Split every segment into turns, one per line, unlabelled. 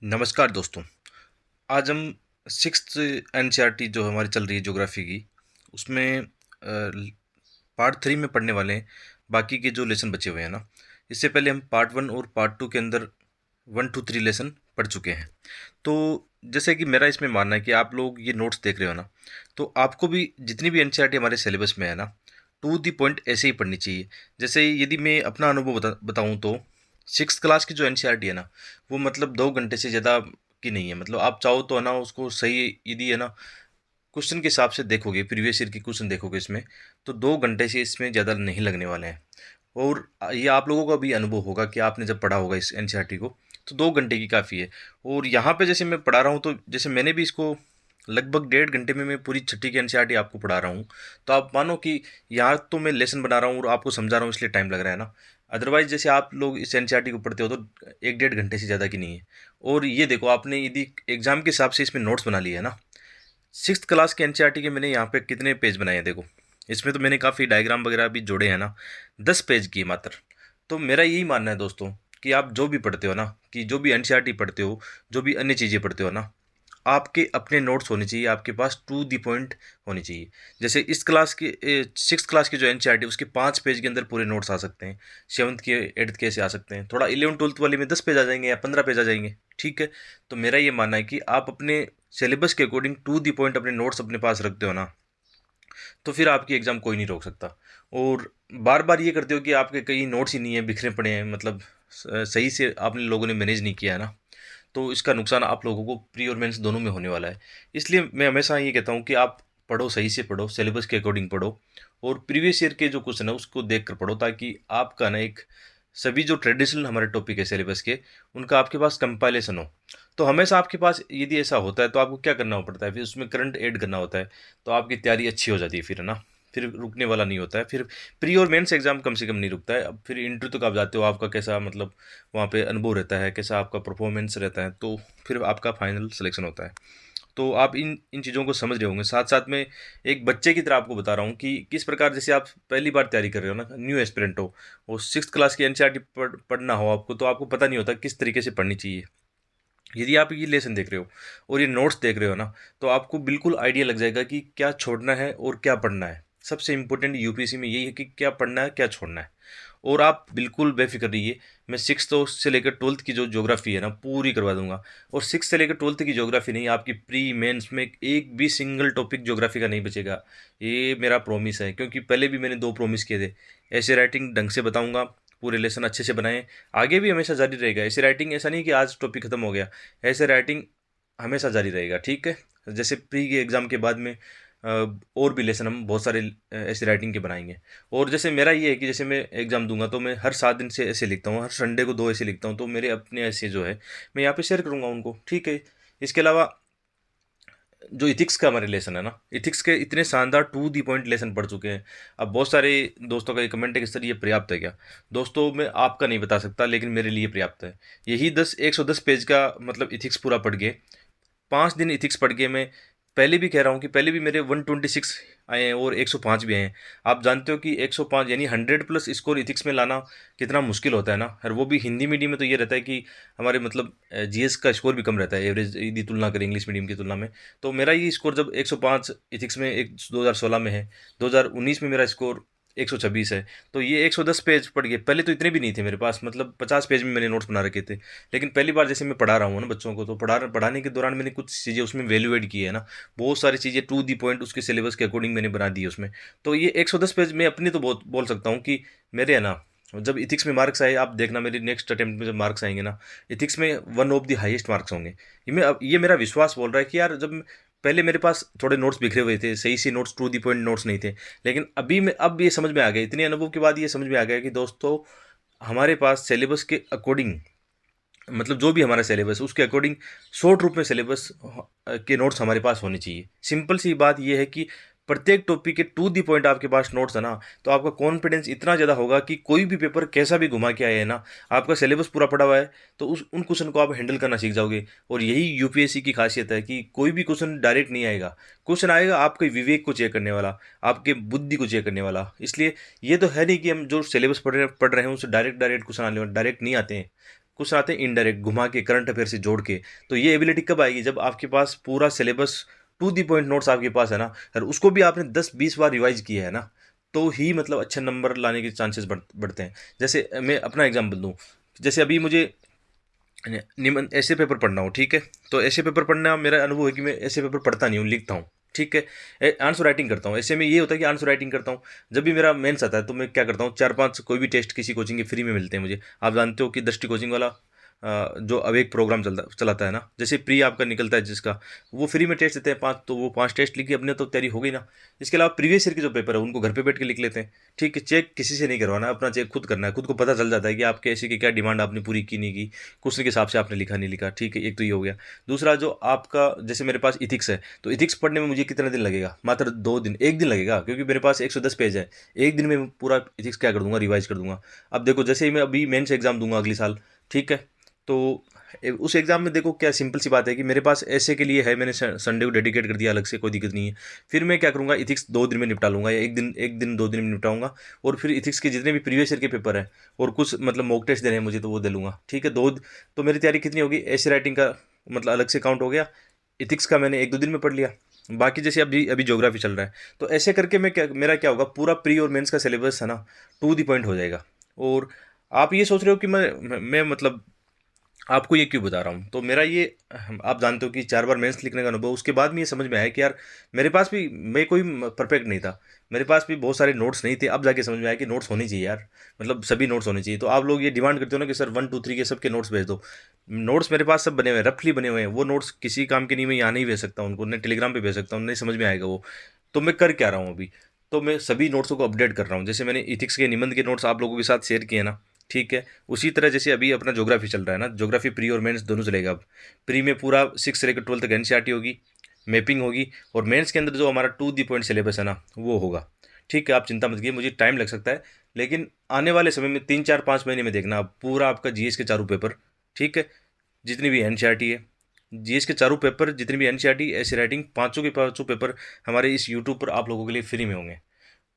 नमस्कार दोस्तों। आज हम सिक्स्थ एनसीईआरटी जो हमारी चल रही है ज्योग्राफी की, उसमें पार्ट 3 में पढ़ने वाले हैं। बाकी के जो लेसन बचे हुए हैं ना, इससे पहले हम पार्ट 1 और पार्ट 2 के अंदर 1 टू 3 लेसन पढ़ चुके हैं। तो जैसे कि मेरा इसमें मानना है कि आप लोग ये नोट्स देख रहे हो ना, तो आपको भी जितनी भी एनसीईआरटी हमारे सिलेबस में है ना, टू दी पॉइंट ऐसे ही पढ़नी चाहिए। जैसे यदि मैं अपना अनुभव बताऊं तो सिक्स क्लास की जो एनसीईआरटी है ना, वो मतलब 2 घंटे से ज़्यादा की नहीं है। मतलब आप चाहो तो है ना, उसको सही यदि है ना क्वेश्चन के हिसाब से देखोगे, प्रीवियस ईयर के क्वेश्चन देखोगे इसमें, तो 2 घंटे से इसमें ज़्यादा नहीं लगने वाले हैं। और ये आप लोगों का भी अनुभव होगा कि आपने जब पढ़ा होगा इस एनसीईआरटी को, तो 2 घंटे की काफ़ी है। और यहाँ पे जैसे मैं पढ़ा रहा हूँ, तो जैसे मैंने भी इसको लगभग 1.5 घंटे में मैं पूरी छठी की एनसीईआरटी आपको पढ़ा रहा हूँ। तो आप मानो कि यहाँ तो मैं लेसन बना रहा हूँ और आपको समझा रहा हूँ, इसलिए टाइम लग रहा है ना। अदरवाइज जैसे आप लोग इस एनसीईआरटी को पढ़ते हो तो 1-1.5 घंटे से ज़्यादा की नहीं है। और ये देखो, आपने यदि एग्जाम के हिसाब से इसमें नोट्स बना लिए है ना, सिक्स्थ क्लास के एनसीईआरटी के मैंने यहाँ पे कितने पेज बनाए हैं देखो। इसमें तो मैंने काफ़ी डायग्राम वगैरह भी जोड़े हैं ना, 10 पेज की मात्र। तो मेरा यही मानना है दोस्तों, कि आप जो भी पढ़ते हो ना, कि जो भी एनसीईआरटी पढ़ते हो, जो भी अन्य चीज़ें पढ़ते हो ना, आपके अपने नोट्स होने चाहिए आपके पास, टू दी पॉइंट होनी चाहिए। जैसे इस क्लास के सिक्स क्लास की जो एनसीईआरटी, उसके 5 पेज के अंदर पूरे नोट्स आ सकते हैं। सेवन्थ के, एट्थ के ऐसे आ सकते हैं। थोड़ा 11th-12th वाले में 10 पेज आ जाएंगे या 15 पेज आ जाएंगे, ठीक है। तो मेरा ये मानना है कि आप अपने सिलेबस के अकॉर्डिंग टू दी पॉइंट अपने नोट्स अपने पास रखते हो ना, तो फिर आपकी एग्ज़ाम कोई नहीं रोक सकता। और बार बार ये करते हो कि आपके कई नोट्स ही नहीं है, बिखरे पड़े हैं, मतलब सही से आपने लोगों ने मैनेज नहीं किया है ना, तो इसका नुकसान आप लोगों को प्री और मेंस दोनों में होने वाला है। इसलिए मैं हमेशा ये कहता हूँ कि आप पढ़ो, सही से पढ़ो, सिलेबस के अकॉर्डिंग पढ़ो, और प्रीवियस ईयर के जो क्वेश्चन है उसको देख कर पढ़ो, ताकि आपका ना एक सभी जो ट्रेडिशनल हमारे टॉपिक है सिलेबस के, उनका आपके पास कंपाइलेशन हो। तो हमेशा आपके पास यदि ऐसा होता है तो आपको क्या करना पड़ता है, फिर उसमें करंट ऐड करना होता है। तो आपकी तैयारी अच्छी हो जाती है फिर, है ना। फिर रुकने वाला नहीं होता है। फिर प्री और मेंस एग्जाम कम से कम नहीं रुकता है। अब फिर इंटरव्यू तक आप जाते हो, आपका कैसा मतलब वहाँ पे अनुभव रहता है, कैसा आपका परफॉर्मेंस रहता है, तो फिर आपका फाइनल सिलेक्शन होता है। तो आप इन इन चीज़ों को समझ रहे होंगे। साथ साथ में एक बच्चे की तरह आपको बता रहा हूँ कि किस प्रकार, जैसे आप पहली बार तैयारी कर रहे हो ना, न्यू एस्पिरेंट हो, और सिक्स क्लास की एनसीईआरटी पढ़ना हो आपको, तो आपको पता नहीं होता किस तरीके से पढ़नी चाहिए। यदि आप ये लेसन देख रहे हो और ये नोट्स देख रहे हो ना, तो आपको बिल्कुल आइडिया लग जाएगा कि क्या छोड़ना है और क्या पढ़ना है। सबसे इम्पोर्टेंट यूपीएससी में यही है कि क्या पढ़ना है, क्या छोड़ना है। और आप बिल्कुल बेफिक्र रहिए, मैं सिक्स तो से लेकर 12th की जो ज्योग्राफी है ना, पूरी करवा दूंगा। और सिक्स से लेकर 12th की ज्योग्राफी नहीं, आपकी प्री मेंस में एक भी सिंगल टॉपिक ज्योग्राफी का नहीं बचेगा। ये मेरा प्रॉमिस है, क्योंकि पहले भी मैंने 2 प्रॉमिस किए थे। ऐसे राइटिंग ढंग से बताऊंगा, पूरे लेसन अच्छे से बनाएं। आगे भी हमेशा जारी रहेगा ऐसे राइटिंग, ऐसा नहीं कि आज टॉपिक खत्म हो गया। ऐसे राइटिंग हमेशा जारी रहेगा, ठीक है। जैसे प्री के एग्ज़ाम के बाद में और भी लेसन हम बहुत सारे ऐसे राइटिंग के बनाएंगे। और जैसे मेरा ये है कि जैसे मैं एग्ज़ाम दूंगा तो मैं हर 7 दिन से ऐसे लिखता हूँ, हर संडे को 2 ऐसे लिखता हूँ। तो मेरे अपने ऐसे जो है, मैं यहाँ पे शेयर करूँगा उनको, ठीक है। इसके अलावा जो इथिक्स का हमारे लेसन है ना, इथिक्स के इतने शानदार टू दी पॉइंट लेसन पढ़ चुके हैं। अब बहुत सारे दोस्तों का ये कमेंट है कि सर ये पर्याप्त है क्या। दोस्तों, मैं आपका नहीं बता सकता, लेकिन मेरे लिए पर्याप्त है। यही 110 पेज का मतलब इथिक्स पूरा पढ़ के, 5 दिन इथिक्स पढ़ के, मैं पहले भी कह रहा हूँ कि पहले भी मेरे 126 आए हैं और 105 भी आए हैं। आप जानते हो कि 105 यानी 100+ स्कोर इथिक्स में लाना कितना मुश्किल होता है ना। और वो भी हिंदी मीडियम में, तो ये रहता है कि हमारे मतलब जीएस का स्कोर भी कम रहता है, एवरेज यदि तुलना करें इंग्लिश मीडियम की तुलना में। तो मेरा ये स्कोर जब 105 इथिक्स में एक 2016 में है, 2019 में मेरा स्कोर 126 है। तो ये 110 पेज पढ़ के, पहले तो इतने भी नहीं थे मेरे पास, मतलब 50 पेज में मैंने नोट्स बना रखे थे। लेकिन पहली बार जैसे मैं पढ़ा रहा हूँ ना बच्चों को, तो पढ़ाने के दौरान मैंने कुछ चीज़ें उसमें वैल्यू ऐड की है ना। बहुत सारी चीज़ें टू दी पॉइंट उसके सिलेबस के अकॉर्डिंग मैंने बना दी है उसमें। तो ये 110 पेज में अपनी तो बहुत बोल सकता हूँ कि मेरे है ना, जब इथिक्स में मार्क्स आए, आप देखना मेरे नेक्स्ट अटेम्प्ट में जब मार्क्स आएंगे ना, इथिक्स में one of the highest marks होंगे। ये मेरा विश्वास बोल रहा है कि यार, जब पहले मेरे पास थोड़े नोट्स बिखरे हुए थे, सही से notes, to the point notes नहीं थे। लेकिन अब ये समझ में आ गया, इतने अनुभव के बाद ये समझ में आ गया कि दोस्तों, हमारे पास सिलेबस के अकॉर्डिंग, मतलब जो भी हमारा सिलेबस है उसके अकॉर्डिंग शॉर्ट रूप में सिलेबस के नोट्स हमारे पास होने चाहिए। सिंपल सी बात ये है कि प्रत्येक टॉपिक के टू दी पॉइंट आपके पास नोट्स है ना, तो आपका कॉन्फिडेंस इतना ज़्यादा होगा कि कोई भी पेपर कैसा भी घुमा के आए है ना, आपका सिलेबस पूरा पड़ा हुआ है, तो उस उन क्वेश्चन को आप हैंडल करना सीख जाओगे। और यही यूपीएससी की खासियत है कि कोई भी क्वेश्चन डायरेक्ट नहीं आएगा। क्वेश्चन आएगा आपके विवेक को चेक करने वाला, आपके बुद्धि को चेक करने वाला। इसलिए ये तो है नहीं कि हम जो सिलेबस पढ़ रहे हैं उनसे डायरेक्ट डायरेक्ट क्वेश्चन आने, डायरेक्ट नहीं आते हैं। क्वेश्चन आते हैं इनडायरेक्ट, घुमा के, करंट अफेयर से जोड़ के। तो ये एबिलिटी कब आएगी, जब आपके पास पूरा syllabus to the point notes आपके पास है ना, और उसको भी आपने 10-20 बार रिवाइज किया है ना, तो ही मतलब अच्छे नंबर लाने के चांसेस बढ़ते हैं। जैसे मैं अपना एग्जाम्पल दूँ, जैसे अभी मुझे निमन ऐसे पेपर पढ़ना हो, ठीक है, तो ऐसे पेपर पढ़ना मेरा अनुभव है कि मैं ऐसे पेपर पढ़ता नहीं हूँ, लिखता हूँ, ठीक है, आंसर राइटिंग करता हूँ। ऐसे में ये होता है कि आंसर राइटिंग करता हूँ। जब भी मेरा मेंस आता है तो मैं क्या करता हूँ, 4-5 कोई भी टेस्ट किसी कोचिंग के फ्री में मिलते हैं मुझे। आप जानते हो कि दृष्टि कोचिंग वाला जो अब एक प्रोग्राम चलाता है ना, जैसे प्री आपका निकलता है जिसका, वो फ्री में टेस्ट देते हैं 5, तो वो 5 टेस्ट लिखी अपने तो तैयारी हो गई ना। इसके अलावा प्रीवियस ईयर के जो पेपर है उनको घर पे बैठ के लिख लेते हैं, ठीक है, चेक किसी से नहीं करवाना, अपना चेक खुद करना है, खुद को पता चल जाता है कि आपके ऐसे की क्या डिमांड आपने पूरी की नहीं की, क्वेश्चन के हिसाब से आपने लिखा नहीं लिखा, ठीक है, एक तो ये हो गया। दूसरा जो आपका, जैसे मेरे पास इथिक्स है, तो इथिक्स पढ़ने में मुझे कितना दिन लगेगा, मात्र 2 दिन, 1 दिन लगेगा, क्योंकि मेरे पास 110 पेज है। 1 दिन में पूरा इथिक्स क्या कर दूंगा, रिवाइज कर दूंगा। अब देखो, जैसे ही मैं अभी मेंस एग्जाम दूंगा अगले साल, ठीक है, तो उस एग्ज़ाम में देखो क्या सिंपल सी बात है कि मेरे पास ऐसे के लिए है, मैंने संडे को डेडिकेट कर दिया अलग से, कोई दिक्कत नहीं है। फिर मैं क्या करूँगा, इथिक्स 2 दिन में निपटा लूँगा, या एक दिन 2 दिन में निपटाऊँगा। और फिर इथिक्स के जितने भी प्रीवियस ईयर के पेपर हैं और कुछ मतलब मॉक टेस्ट देने हैं मुझे, तो वो दे लूँगा, ठीक है। तो मेरी तैयारी कितनी होगी, ऐसे राइटिंग का मतलब अलग से काउंट हो गया, इथिक्स का मैंने 1-2 दिन में पढ़ लिया। बाकी जैसे अभी अभी ज्योग्राफी चल रहा है, तो ऐसे करके मेरा क्या होगा, पूरा प्री और मेंस का सिलेबस है ना, टू दी पॉइंट हो जाएगा। और आप ये सोच रहे हो कि मैं मतलब आपको ये क्यों बता रहा हूँ, तो मेरा ये, आप जानते हो कि 4 बार मेंस लिखने का अनुभव, उसके बाद में ये समझ में आया कि यार मेरे पास भी, मैं कोई परफेक्ट नहीं था, मेरे पास भी बहुत सारे नोट्स नहीं थे। अब जाके समझ में आया कि नोट्स होने चाहिए यार, मतलब सभी नोट्स होने चाहिए। तो आप लोग ये डिमांड करते हो ना कि सर 1 2 3 के सबके नोट्स भेज दो, नोट्स मेरे पास सब बने हुए हैं, रफली बने हुए हैं। वो नोट्स किसी काम के नहीं, मैं यहाँ नहीं भेज सकता उनको, नहीं टेलीग्राम पे भेज सकता हूँ, नहीं समझ में आएगा वो। तो मैं कर क्या रहा हूँ अभी, तो मैं सभी नोट्सों को अपडेट कर रहा हूँ। जैसे मैंने इथिक्स के निबंध के नोट्स आप लोगों के साथ शेयर किए ना, ठीक है, उसी तरह जैसे अभी अपना ज्योग्राफी चल रहा है ना, ज्योग्राफी प्री और मेंस दोनों चलेगा अब। प्री में पूरा 6 से लेकर 12 तक एनसीईआरटी होगी, मैपिंग होगी, और मेंस के अंदर जो हमारा टू दी पॉइंट सिलेबस है ना, वो होगा, ठीक है। आप चिंता मत कीजिए, मुझे टाइम लग सकता है, लेकिन आने वाले समय में 3 4 5 महीने में देखना आप पूरा आपका जीएस के चारों पेपर, ठीक है, जितनी भी एनसीईआरटी है, जीएस के चारों पेपर, जितनी भी एनसीईआरटी, ऐसी राइटिंग, पाँचों के पाँचों पेपर हमारे इस यूट्यूब पर आप लोगों के लिए फ्री में होंगे।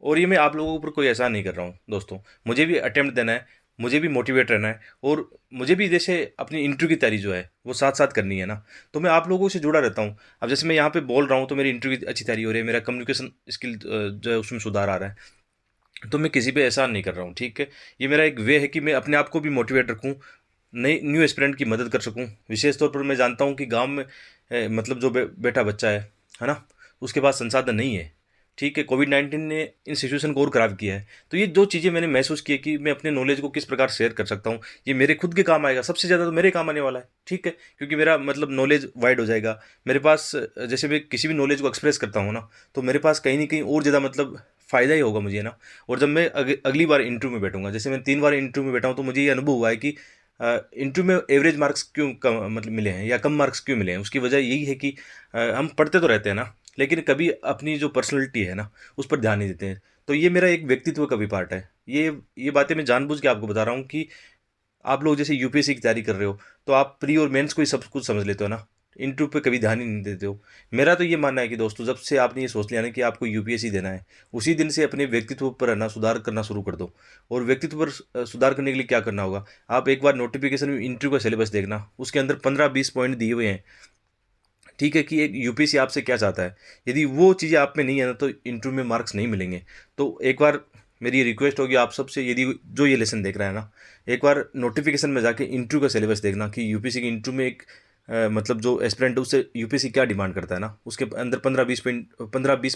और ये मैं आप लोगों के ऊपर कोई एहसान नहीं कर रहा हूँ दोस्तों, मुझे भी अटेम्प्ट देना है, मुझे भी मोटिवेट रहना है, और मुझे भी जैसे अपनी इंटरव्यू की तैयारी जो है वो साथ साथ करनी है ना, तो मैं आप लोगों से जुड़ा रहता हूँ। अब जैसे मैं यहाँ पे बोल रहा हूँ तो मेरी इंटरव्यू की अच्छी तैयारी हो रही है, मेरा कम्युनिकेशन स्किल जो है उसमें सुधार आ रहा है। तो मैं किसी पे एहसान नहीं कर रहा हूँ, ठीक है। ये मेरा एक वे है कि मैं अपने आप को भी मोटिवेट रखूँ, नई न्यू एस्पिरेंट की मदद कर सकूँ। विशेष तौर पर मैं जानता हूँ कि गाँव में मतलब जो बेटा बच्चा है ना, उसके पास संसाधन नहीं है, ठीक है। कोविड-19 ने इन सिचुएशन को और ख़राब किया है। तो ये जो चीज़ें मैंने महसूस की है कि मैं अपने नॉलेज को किस प्रकार शेयर कर सकता हूँ, ये मेरे खुद के काम आएगा, सबसे ज़्यादा तो मेरे काम आने वाला है, ठीक है। क्योंकि मेरा मतलब नॉलेज वाइड हो जाएगा। मेरे पास जैसे मैं किसी भी नॉलेज को एक्सप्रेस करता हूँ ना, तो मेरे पास कहीं न कहीं और ज़्यादा मतलब फ़ायदा ही होगा मुझे ना। और जब मैं अगली बार इंटरव्यू में बैठूँगा, जैसे मैं 3 बार इंटरव्यू में बैठा हूँ, तो मुझे ये अनुभव हुआ है कि इंटरव्यू में एवरेज मार्क्स क्यों कम मतलब मिले हैं, या कम मार्क्स क्यों मिले हैं। उसकी वजह यही है कि हम पढ़ते तो रहते हैं ना, लेकिन कभी अपनी जो पर्सनैलिटी है ना, उस पर ध्यान नहीं देते हैं। तो ये मेरा एक व्यक्तित्व का भी पार्ट है। ये बातें मैं जानबूझ के आपको बता रहा हूँ कि आप लोग जैसे यूपीएससी की तैयारी कर रहे हो, तो आप प्री और मेंस को ही सब कुछ समझ लेते हो ना, इंटरव्यू पे कभी ध्यान ही नहीं देते हो। मेरा तो ये मानना है कि दोस्तों, जब से आपने ये सोच लिया ना कि आपको यूपीएससी देना है, उसी दिन से अपने व्यक्तित्व पर है ना सुधार करना शुरू कर दो। और व्यक्तित्व पर सुधार करने के लिए क्या करना होगा, आप एक बार नोटिफिकेशन में इंटरव्यू का सिलेबस देखना, उसके अंदर 15-20 पॉइंट दिए हुए हैं, ठीक है, कि एक यूपीएससी आपसे क्या चाहता है। यदि वो चीज़ें आप में नहीं है ना, तो इंटरव्यू में मार्क्स नहीं मिलेंगे। तो एक बार मेरी रिक्वेस्ट होगी आप सबसे, यदि जो ये लेसन देख रहा है ना, एक बार नोटिफिकेशन में जाके इंटरव्यू का सिलेबस देखना कि यूपीएससी के इंटरव्यू में एक मतलब जो एस्पिरेंट है उससे यूपीएससी क्या डिमांड करता है ना, उसके अंदर 15-20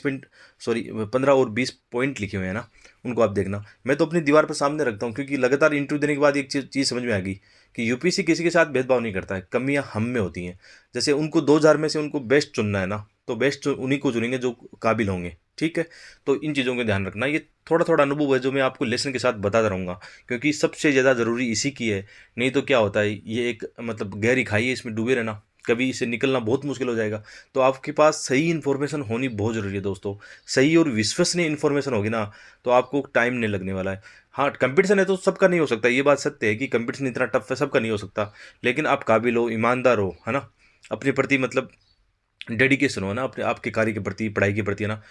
पॉइंट, सॉरी 15 और 20 पॉइंट लिखे हुए हैं ना, उनको आप देखना। मैं तो अपनी दीवार पर सामने रखता हूँ, क्योंकि लगातार इंटरव्यू देने के बाद एक चीज़ समझ में आ गई कि यूपीएससी किसी के साथ भेदभाव नहीं करता है, कमियां हम में होती हैं। जैसे उनको 2,000 में से उनको बेस्ट चुनना है ना, तो बेस्ट उन्हीं को चुनेंगे जो काबिल होंगे, ठीक है। तो इन चीज़ों का ध्यान रखना। ये थोड़ा थोड़ा अनुभव है जो मैं आपको लेसन के साथ बताता रहूँगा, क्योंकि सबसे ज़्यादा ज़रूरी इसी की है। नहीं तो क्या होता है, ये एक मतलब गहरी खाई है, इसमें डूबे रहना, कभी इसे निकलना बहुत मुश्किल हो जाएगा। तो आपके पास सही इन्फॉर्मेशन होनी बहुत ज़रूरी है दोस्तों। सही और विश्वसनीय इन्फॉर्मेशन होगी ना, तो आपको टाइम नहीं लगने वाला है। हाँ, कंपटीशन है तो सबका नहीं हो सकता, ये बात सत्य है कि कंपटीशन इतना टफ है, सबका नहीं हो सकता। लेकिन आप काबिल हो, ईमानदार हो, है ना, अपने प्रति मतलब डेडिकेशन हो ना, अपने आपके कार्य के प्रति, पढ़ाई के प्रति, है ना,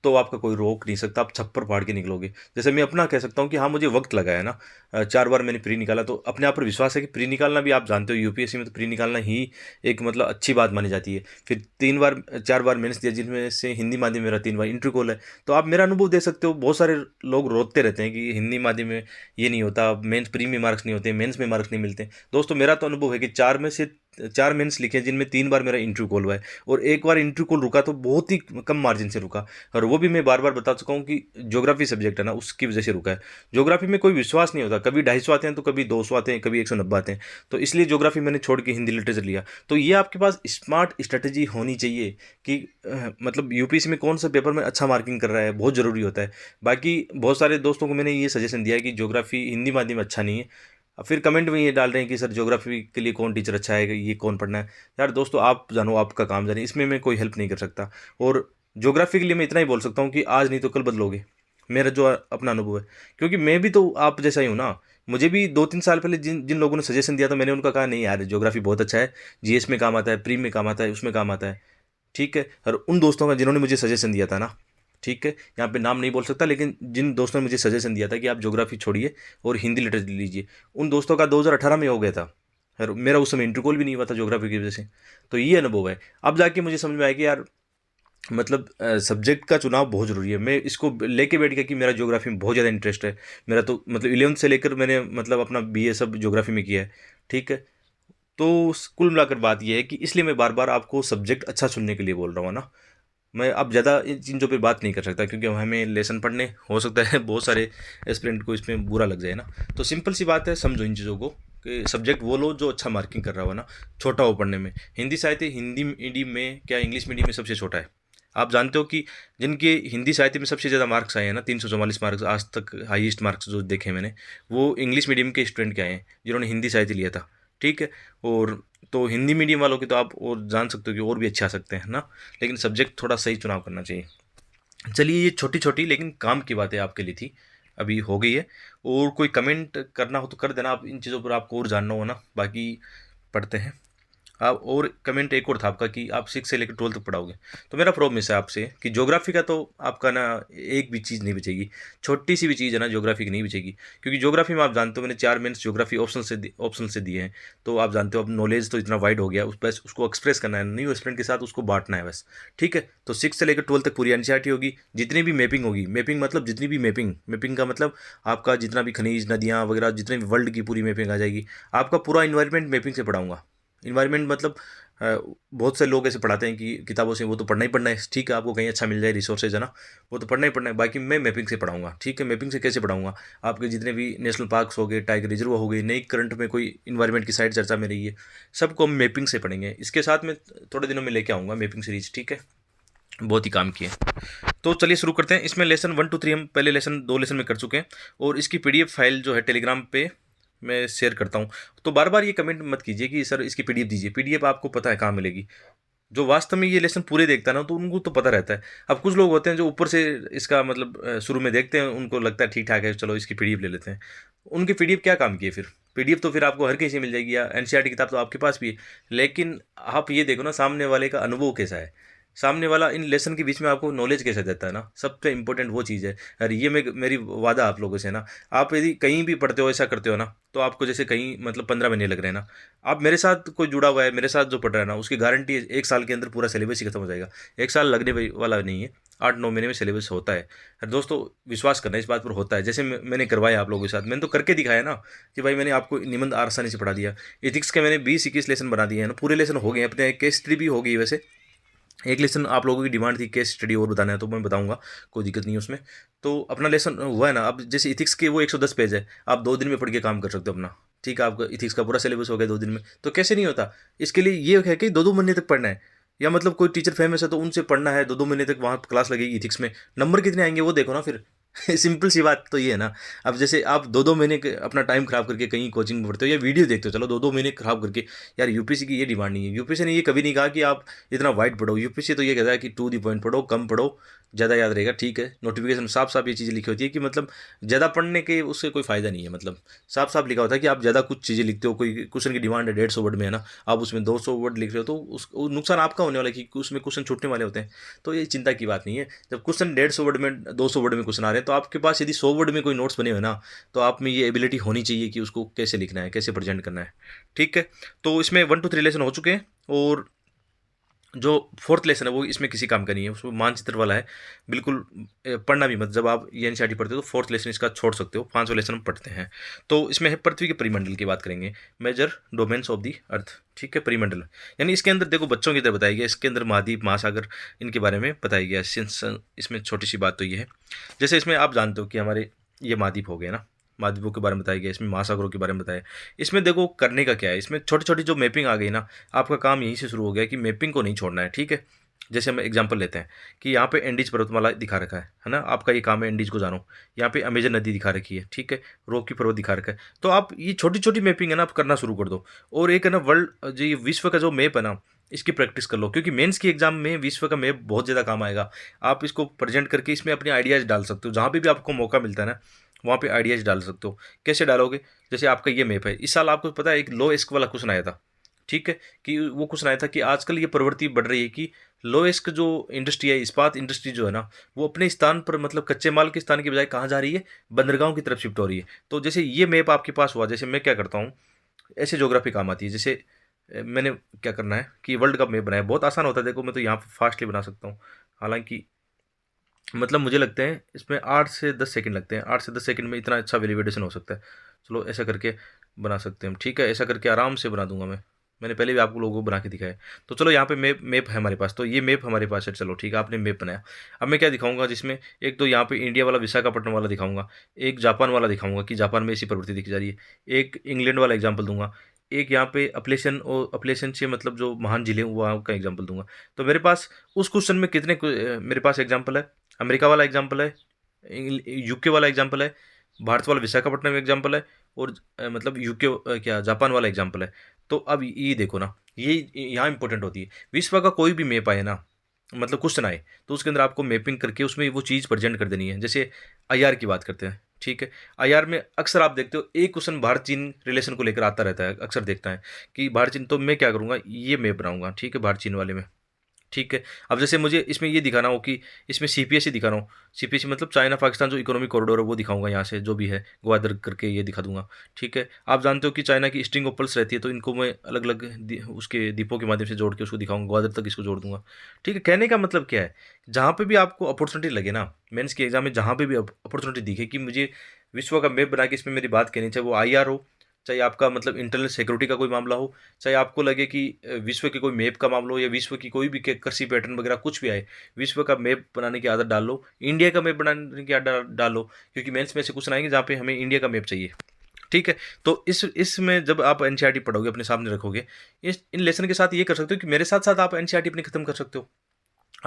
तो आपका कोई रोक नहीं सकता, आप छप्पर फाड़ के निकलोगे। जैसे मैं अपना कह सकता हूँ कि हाँ, मुझे वक़्त लगा है ना, 4 बार मैंने प्री निकाला, तो अपने आप पर विश्वास है कि प्री निकालना भी, आप जानते हो यूपीएससी में तो प्री निकालना ही एक मतलब अच्छी बात मानी जाती है। फिर 3 बार 4 बार मेंस दिया, जिनमें से हिंदी माध्यम मेरा 3 बार इंटरव्यू कॉल है। तो आप मेरा अनुभव दे सकते हो। बहुत सारे लोग रोते रहते हैं कि हिंदी माध्यम में ये नहीं होता, मेंस प्री में मार्क्स नहीं होते, मेंस में मार्क्स नहीं मिलते। दोस्तों, मेरा तो अनुभव है कि 4 में से 4 मेंस लिखे, जिनमें 3 बार मेरा इंटरव्यू कॉल हुआ है, और 1 बार इंटरव्यू कॉल रुका तो बहुत ही कम मार्जिन से रुका। और वो भी मैं बार-बार बता चुका हूँ कि ज्योग्राफी सब्जेक्ट है ना, उसकी वजह से रुका है। ज्योग्राफी में कोई विश्वास नहीं होता, कभी 250 आते हैं तो कभी 200 आते हैं, कभी 190 आते हैं। तो इसलिए ज्योग्राफी मैंने छोड़ के हिंदी लिटरेचर लिया। तो ये आपके पास स्मार्ट स्ट्रेटजी होनी चाहिए कि मतलब यूपीएससी में कौन सा पेपर में अच्छा मार्किंग कर रहा है, बहुत ज़रूरी होता है। बाकी बहुत सारे दोस्तों को मैंने ये सजेशन दिया है कि ज्योग्राफी हिंदी माध्यम अच्छा नहीं है। अब फिर कमेंट में ये डाल रहे हैं कि सर ज्योग्राफी के लिए कौन टीचर अच्छा है, ये कौन पढ़ना है। यार दोस्तों, आप जानो, आपका काम जाने, इसमें मैं कोई हेल्प नहीं कर सकता। और ज्योग्राफी के लिए मैं इतना ही बोल सकता हूँ कि आज नहीं तो कल बदलोगे, मेरा जो अपना अनुभव है। क्योंकि मैं भी तो आप जैसा ही हूँ ना। मुझे भी 2-3 साल पहले जिन जिन लोगों ने सजेशन दिया था, मैंने उनका कहा नहीं यार, ज्योग्राफी बहुत अच्छा है, जीएस में काम आता है, प्री में काम आता है, उसमें काम आता है। ठीक है। और उन दोस्तों का जिन्होंने मुझे सजेशन दिया था ना, ठीक है, यहाँ पे नाम नहीं बोल सकता, लेकिन जिन दोस्तों ने मुझे सजेशन दिया था कि आप ज्योग्राफी छोड़िए और हिंदी लिटरेचर लीजिए, उन दोस्तों का 2018 में हो गया था। और मेरा उस समय इंटरकॉल भी नहीं हुआ था ज्योग्राफी की वजह से। तो ये अनुभव है। अब जाके मुझे समझ में आया कि यार मतलब सब्जेक्ट का चुनाव बहुत ज़रूरी है। मैं इसको लेके बैठ गया कि मेरा ज्योग्राफी में बहुत ज़्यादा इंटरेस्ट है। मेरा तो मतलब 11th से लेकर मैंने मतलब अपना बीए सब ज्योग्राफी में किया है। ठीक है। तो कुल मिलाकर बात ये है कि इसलिए मैं बार बार आपको सब्जेक्ट अच्छा चुनने के लिए बोल रहा हूँ ना। मैं अब ज़्यादा इन चीज़ों पे बात नहीं कर सकता, क्योंकि हमें लेसन पढ़ने हो सकता है बहुत सारे एस्पिरेंट को इसमें बुरा लग जाए ना। तो सिंपल सी बात है, समझो इन चीज़ों को कि सब्जेक्ट वो लो जो अच्छा मार्किंग कर रहा हो ना, छोटा हो पढ़ने में। हिंदी साहित्य हिंदी मीडियम में क्या इंग्लिश मीडियम में सबसे छोटा है। आप जानते हो कि जिनके हिंदी साहित्य में सबसे ज़्यादा मार्क्स आए हैं ना, 344 मार्क्स आज तक हाईएस्ट मार्क्स जो देखे मैंने, वो इंग्लिश मीडियम के स्टूडेंट के आए हैं जिन्होंने हिंदी साहित्य लिया था। ठीक है। और तो हिंदी मीडियम वालों की तो आप और जान सकते हो कि और भी अच्छे आ सकते हैं ना। लेकिन सब्जेक्ट थोड़ा सही चुनाव करना चाहिए। चलिए, ये छोटी छोटी लेकिन काम की बातें आपके लिए थी, अभी हो गई है। और कोई कमेंट करना हो तो कर देना, आप इन चीज़ों पर आपको और जानना हो ना। बाकी पढ़ते हैं। आप और कमेंट एक और था आपका कि आप 6 से लेकर 12 तक पढ़ाओगे। तो मेरा प्रॉमिस है आपसे कि ज्योग्राफी का तो आपका ना एक भी चीज़ नहीं बचेगी। छोटी सी भी चीज़ है ना ज्योग्राफी की नहीं बचेगी। क्योंकि ज्योग्राफी में आप जानते हो मैंने 4 मेंस ज्योग्राफी ऑप्शन से दिए हैं। तो आप जानते हो अब नॉलेज तो इतना वाइड हो गया, उस बस उसको एक्सप्रेस करना है, न्यू स्टूडेंट के साथ उसको बांटना है बस। ठीक है। तो 6 से लेकर 12 तक पूरी एनसीईआरटी होगी। जितनी भी मैपिंग होगी, मैपिंग मतलब जितनी भी मैपिंग मैपिंग का मतलब आपका जितना भी खनिज नदियाँ वगैरह जितने भी वर्ल्ड की पूरी मैपिंग आ जाएगी। आपका पूरा इन्वायरमेंट मैपिंग से पढ़ाऊंगा। इन्वायरमेंट मतलब बहुत से लोग ऐसे पढ़ाते हैं कि किताबों से वो तो पढ़ना ही पढ़ना है। ठीक है, आपको कहीं अच्छा मिल जाए रिसोर्सेज है ना, वो तो पढ़ना ही पढ़ना है। बाकी मैं मैपिंग से पढ़ाऊंगा। ठीक है। मैपिंग से कैसे पढ़ाऊंगा? आपके जितने भी नेशनल पार्क्स हो गए, टाइगर रिजर्व हो गए, नई करंट में कोई इन्वायरमेंट की साइड चर्चा में रही है, सबको हम मैपिंग से पढ़ेंगे। इसके साथ में थोड़े दिनों में लेके आऊँगा मैपिंग सीरीज। ठीक है। बहुत ही काम किए। तो चलिए शुरू करते हैं। इसमें लेसन 1 2 3 हम पहले लेसन 2 लेसन में कर चुके हैं। और इसकी पीडीएफ फाइल जो है टेलीग्राम पे मैं शेयर करता हूँ। तो बार बार ये कमेंट मत कीजिए कि सर इसकी पीडीएफ दीजिए। पीडीएफ आपको पता है कहाँ मिलेगी। जो वास्तव में ये लेसन पूरे देखता है ना, तो उनको तो पता रहता है। अब कुछ लोग होते हैं जो ऊपर से इसका मतलब शुरू में देखते हैं, उनको लगता है ठीक ठाक है, चलो इसकी पीडीएफ ले लेते हैं। उनकी पीडीएफ क्या काम की है फिर? पीडीएफ तो फिर आपको हर कहीं से मिल जाएगी, या एनसीईआरटी किताब तो आपके पास भी है। लेकिन आप ये देखो ना, सामने वाले का अनुभव कैसा है। सामने वाला इन लेसन के बीच में आपको नॉलेज कैसे देता है ना, सबसे इंपॉर्टेंट वो चीज़ है। और ये मैं मेरी वादा आप लोगों से ना, आप यदि कहीं भी पढ़ते हो ऐसा करते हो ना, तो आपको जैसे कहीं मतलब 15 महीने लग रहे हैं ना, आप मेरे साथ कोई जुड़ा हुआ है, मेरे साथ जो पढ़ रहा है ना, उसकी गारंटी है 1 साल के अंदर पूरा सिलेबस ही खत्म हो जाएगा। 1 साल लगने वाला नहीं है, 8-9 महीने में सिलेबस होता है। और दोस्तों, विश्वास करना इस बात पर होता है। जैसे मैंने करवाया आप लोगों के साथ, मैंने तो करके दिखाया ना कि भाई मैंने आपको निबंध आसानी से पढ़ा दिया। एथिक्स के मैंने 20-21 लेसन बना दिए हैं ना, पूरे लेसन हो गए हैं। अपने केस स्टडी भी हो गई है वैसे। एक लेसन आप लोगों की डिमांड थी केस स्टडी और बताना है, तो मैं बताऊंगा, कोई दिक्कत नहीं है उसमें। तो अपना लेसन हुआ है ना। अब जैसे इथिक्स के वो 110 पेज है, आप 2 दिन में पढ़ के काम कर सकते हो अपना। ठीक है। आपका इथिक्स का पूरा सिलेबस हो गया 2 दिन में, तो कैसे नहीं होता? इसके लिए ये है कि 2-2 महीने तक पढ़ना है। या मतलब कोई टीचर फेमस है तो उनसे पढ़ना है, 2-2 महीने तक वहाँ क्लास लगेगी इथिक्स में। नंबर कितने आएंगे वो देखो ना फिर। सिंपल सी बात तो ये है ना। अब जैसे आप 2-2 महीने अपना टाइम खराब करके कहीं कोचिंग में पढ़ते हो या वीडियो देखते हो, चलो 2-2 महीने खराब करके, यार यूपीएससी की ये डिमांड नहीं है। यूपीएससी ने ये कभी नहीं कहा कि आप इतना वाइड पढ़ो। यूपीएससी तो ये कहता है कि टू दी पॉइंट पढ़ो, कम पढ़ो, ज़्यादा याद रहेगा। ठीक है, नोटिफिकेशन साफ साफ ये चीज़ें लिखी होती है कि मतलब ज़्यादा पढ़ने के उससे कोई फ़ायदा नहीं है। मतलब साफ साफ लिखा होता है कि आप ज़्यादा कुछ चीज़ें लिखते हो, कोई क्वेश्चन की डिमांड है 150 वर्ड में है ना, आप उसमें 200 वर्ड लिख रहे हो, तो उस नुकसान आपका होने वाला है कि उसमें क्वेश्चन छूटने वाले होते हैं। तो ये चिंता की बात नहीं है। जब क्वेश्चन 150 वर्ड में, 200 वर्ड में क्वेश्चन आ रहे हैं, तो आपके पास यदि 100 वर्ड में कोई नोट्स बने हुए ना, तो आप में ये एबिलिटी होनी चाहिए कि उसको कैसे लिखना है, कैसे प्रेजेंट करना है। ठीक है, तो इसमें 1 to 3 लेसन हो चुके हैं। और जो फोर्थ लेसन है वो इसमें किसी काम का नहीं है, उसमें मानचित्र वाला है। बिल्कुल पढ़ना भी मत। जब आप ये एनसीईआरटी पढ़ते हो तो फोर्थ लेसन इसका छोड़ सकते हो, 5वां लेसन हम पढ़ते हैं। तो इसमें है पृथ्वी के परिमंडल की बात करेंगे, मेजर डोमेन्स ऑफ दी अर्थ। ठीक है, परिमंडल यानी इसके अंदर देखो बच्चों की तरह बताया गया, इसके अंदर महाद्वीप, महासागर, इनके बारे में बताया गया है। इसमें छोटी सी बात तो ये है, जैसे इसमें आप जानते हो कि हमारे ये महाद्वीप हो गए ना, महाद्वीपों के बारे में बताया गया, इसमें महासागरों के बारे में बताया। इसमें देखो करने का क्या है, इसमें छोटी छोटी जो मैपिंग आ गई ना, आपका काम यहीं से शुरू हो गया कि मैपिंग को नहीं छोड़ना है। ठीक है, जैसे हम एग्जांपल लेते हैं कि यहाँ पे एंडीज पर्वतमाला दिखा रखा है ना, आपका ये काम है एंडीज को जानो। यहाँ पे अमेजन नदी दिखा रखी है, ठीक है, रॉकी पर्वत दिखा रखा है। तो आप ये छोटी छोटी मैपिंग है ना, आप करना शुरू कर दो। और एक है ना वर्ल्ड, जो ये विश्व का जो मैप है ना, इसकी प्रैक्टिस कर लो, क्योंकि मेंस की एग्जाम में विश्व का मैप बहुत ज़्यादा काम आएगा। आप इसको प्रेजेंट करके इसमें अपने आइडियाज़ डाल सकते हो, जहाँ पे भी आपको मौका मिलता है ना, वहाँ पे आइडियाज़ डाल सकते हो। कैसे डालोगे, जैसे आपका ये मैप है, इस साल आपको पता है एक लो इस्क वाला क्वेश्चन आया था। ठीक है, कि वो क्वेश्चन आया था कि आजकल ये प्रवृत्ति बढ़ रही है कि लो इस्क जो इंडस्ट्री है, इस्पात इंडस्ट्री जो है ना, वो अपने स्थान पर मतलब कच्चे माल के स्थान की बजाय कहाँ जा रही है, बंदरगाहों की तरफ शिफ्ट हो रही है। तो जैसे ये मैप आपके पास हुआ, जैसे मैं क्या करता हूँ, ऐसे ज्योग्राफी काम आती है। जैसे मैंने क्या करना है कि वर्ल्ड का मैप बनाया, बहुत आसान होता है। देखो मैं तो यहाँ पर फास्टली बना सकता हूँ, हालांकि मतलब मुझे लगते हैं इसमें 8 से 10 सेकंड लगते हैं। 8 से 10 सेकंड में इतना अच्छा वैलिडेशन हो सकता है। चलो ऐसा करके बना सकते हैं हम। ठीक है, ऐसा करके आराम से बना दूंगा मैं। मैंने पहले भी आपको लोगों बना के दिखाया है। तो चलो यहाँ पे मैप मैप है हमारे पास, तो ये मैप हमारे पास है। चलो ठीक है, आपने मैप बनाया। अब मैं क्या दिखाऊंगा, जिसमें एक तो यहाँ पे इंडिया वाला विशाखापट्टनम वाला दिखाऊंगा, एक जापान वाला दिखाऊंगा कि जापान में ऐसी प्रवृत्ति दिखी जा रही है, एक इंग्लैंड वाला एग्जाम्पल दूंगा, एक यहाँ पे अपलेशन और अपलेशन से मतलब जो महान जिले हैं वहाँ का एग्जाम्पल दूंगा। तो मेरे पास उस क्वेश्चन में कितने मेरे पास एग्जाम्पल है, अमेरिका वाला एग्जाम्पल है, यूके वाला एग्जाम्पल है, भारत वाला विशाखापट्टनम एग्जाम्पल है, और मतलब यूके क्या जापान वाला एग्जाम्पल है। तो अब ये देखो ना, ये यहाँ इंपॉर्टेंट होती है। विश्व का कोई भी मैप आए ना, मतलब क्वेश्चन आए, तो उसके अंदर आपको मैपिंग करके उसमें वो चीज़ प्रेजेंट कर देनी है। जैसे आईआर की बात करते हैं, ठीक है, आईआर में अक्सर आप देखते हो एक क्वेश्चन भारत चीन रिलेशन को लेकर आता रहता है, अक्सर देखता है कि भारत चीन। तो मैं क्या करूँगा, ये मैप बनाऊंगा, ठीक है, भारत चीन वाले में। ठीक है, अब जैसे मुझे इसमें ये दिखाना हो कि इसमें सीपीएस ही दिखा रहा हूँ, सीपीएस मतलब चाइना पाकिस्तान जो इकोनॉमिक कॉरिडोर है वो दिखाऊंगा, यहाँ से जो भी है ग्वादर करके ये दिखा दूंगा। ठीक है, आप जानते हो कि चाइना की स्ट्रिंग ऑफ पल्स रहती है, तो इनको मैं अलग अलग उसके दीपों के माध्यम से जोड़ के उसको दिखाऊंगा, ग्वादर तक इसको जोड़ दूंगा। ठीक है, कहने का मतलब क्या है, जहाँ पे भी आपको अपॉर्चुनिटी लगे ना, मेंस के एग्जाम में जहाँ पे भी अपॉर्चुनिटी दिखे कि मुझे विश्व का मैप बना के इसमें मेरी बात कहनी, चाहे वो आईआर हो, चाहे आपका मतलब इंटरनल सिक्योरिटी का कोई मामला हो, चाहे आपको लगे कि विश्व के कोई मैप का मामला हो, या विश्व की कोई भी कृषि पैटर्न वगैरह कुछ भी आए, विश्व का मैप बनाने की आदत डाल लो, इंडिया का मैप बनाने की आदत डाल लो, क्योंकि मेंस में से क्वेश्चन आएंगे जहाँ पे हमें इंडिया का मैप चाहिए। ठीक है, तो इसमें जब आप एनसीईआरटी पढ़ोगे, अपने सामने रखोगे, इस इन लेसन के साथ ये कर सकते हो कि मेरे साथ साथ आप एनसीईआरटी अपनी खत्म कर सकते हो।